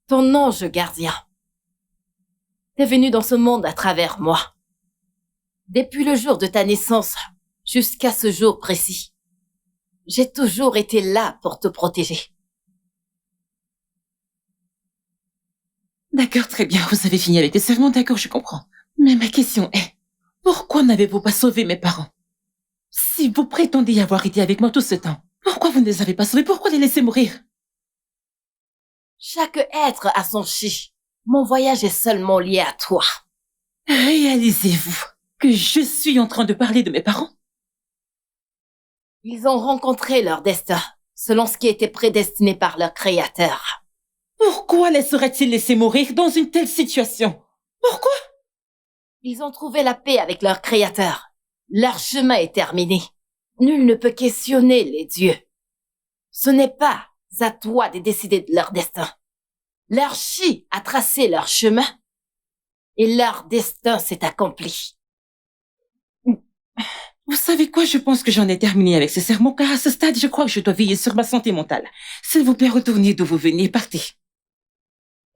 ton ange gardien. T'es venu dans ce monde à travers moi. Depuis le jour de ta naissance jusqu'à ce jour précis, j'ai toujours été là pour te protéger. D'accord, très bien. Vous avez fini avec les serments, d'accord, je comprends. Mais ma question est, pourquoi n'avez-vous pas sauvé mes parents? Si vous prétendez y avoir été avec moi tout ce temps, pourquoi vous ne les avez pas sauvés? Pourquoi les laisser mourir? Chaque être a son chi. Mon voyage est seulement lié à toi. Réalisez-vous que je suis en train de parler de mes parents? Ils ont rencontré leur destin, selon ce qui était prédestiné par leur créateur. Pourquoi les seraient-ils laissés mourir dans une telle situation? Pourquoi? Ils ont trouvé la paix avec leur créateur. Leur chemin est terminé. Nul ne peut questionner les dieux. Ce n'est pas à toi de décider de leur destin. Leur chi a tracé leur chemin et leur destin s'est accompli. Vous savez quoi, je pense que j'en ai terminé avec ces sermons, car à ce stade, je crois que je dois veiller sur ma santé mentale. S'il vous plaît, retournez d'où vous venez, partez.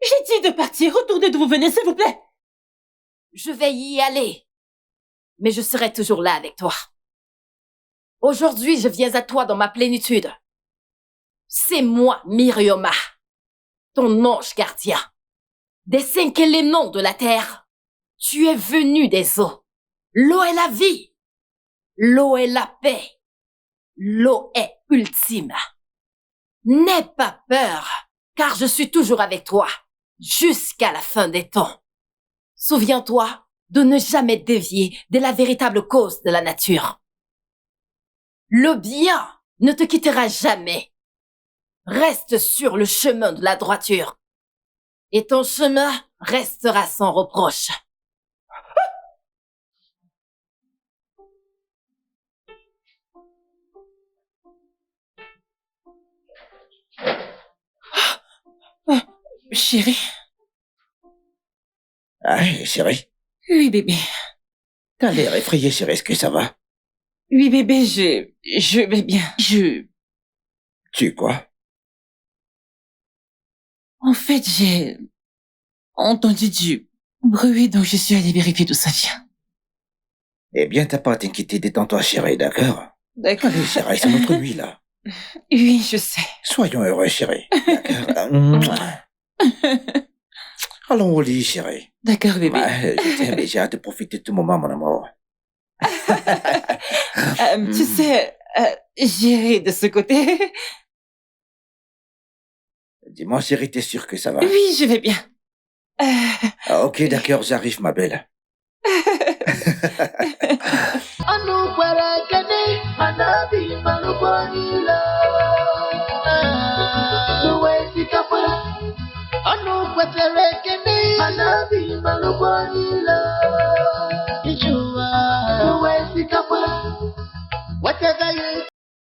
J'ai dit de partir, retournez d'où vous venez, s'il vous plaît. Je vais y aller, mais je serai toujours là avec toi. Aujourd'hui, je viens à toi dans ma plénitude. C'est moi, Mirioma, ton ange gardien. Des 5 éléments de la terre, tu es venu des eaux. L'eau est la vie. L'eau est la paix. L'eau est ultime. N'aie pas peur, car je suis toujours avec toi, jusqu'à la fin des temps. Souviens-toi de ne jamais dévier de la véritable cause de la nature. Le bien ne te quittera jamais. Reste sur le chemin de la droiture. Et ton chemin restera sans reproche. Chérie. Ah, chérie. Oui, bébé. T'as l'air effrayée, chérie. Est-ce que ça va? Oui, bébé, je vais bien. Tu quoi? En fait, j'ai entendu du bruit, donc je suis allée vérifier d'où ça vient. Eh bien, t'as pas à t'inquiéter, détends-toi, chérie, d'accord? D'accord. Allez, chérie, c'est notre nuit, là. Oui, je sais. Soyons heureux, chérie. D'accord? Allons au lit, chérie. D'accord, bébé. Je t'aime et j'ai hâte de profiter de tout moment, mon amour. Tu sais, j'irai de ce côté. Dis-moi, chérie, t'es sûre que ça va? Oui, je vais bien. Ah, ok, d'accord, j'arrive, ma belle. What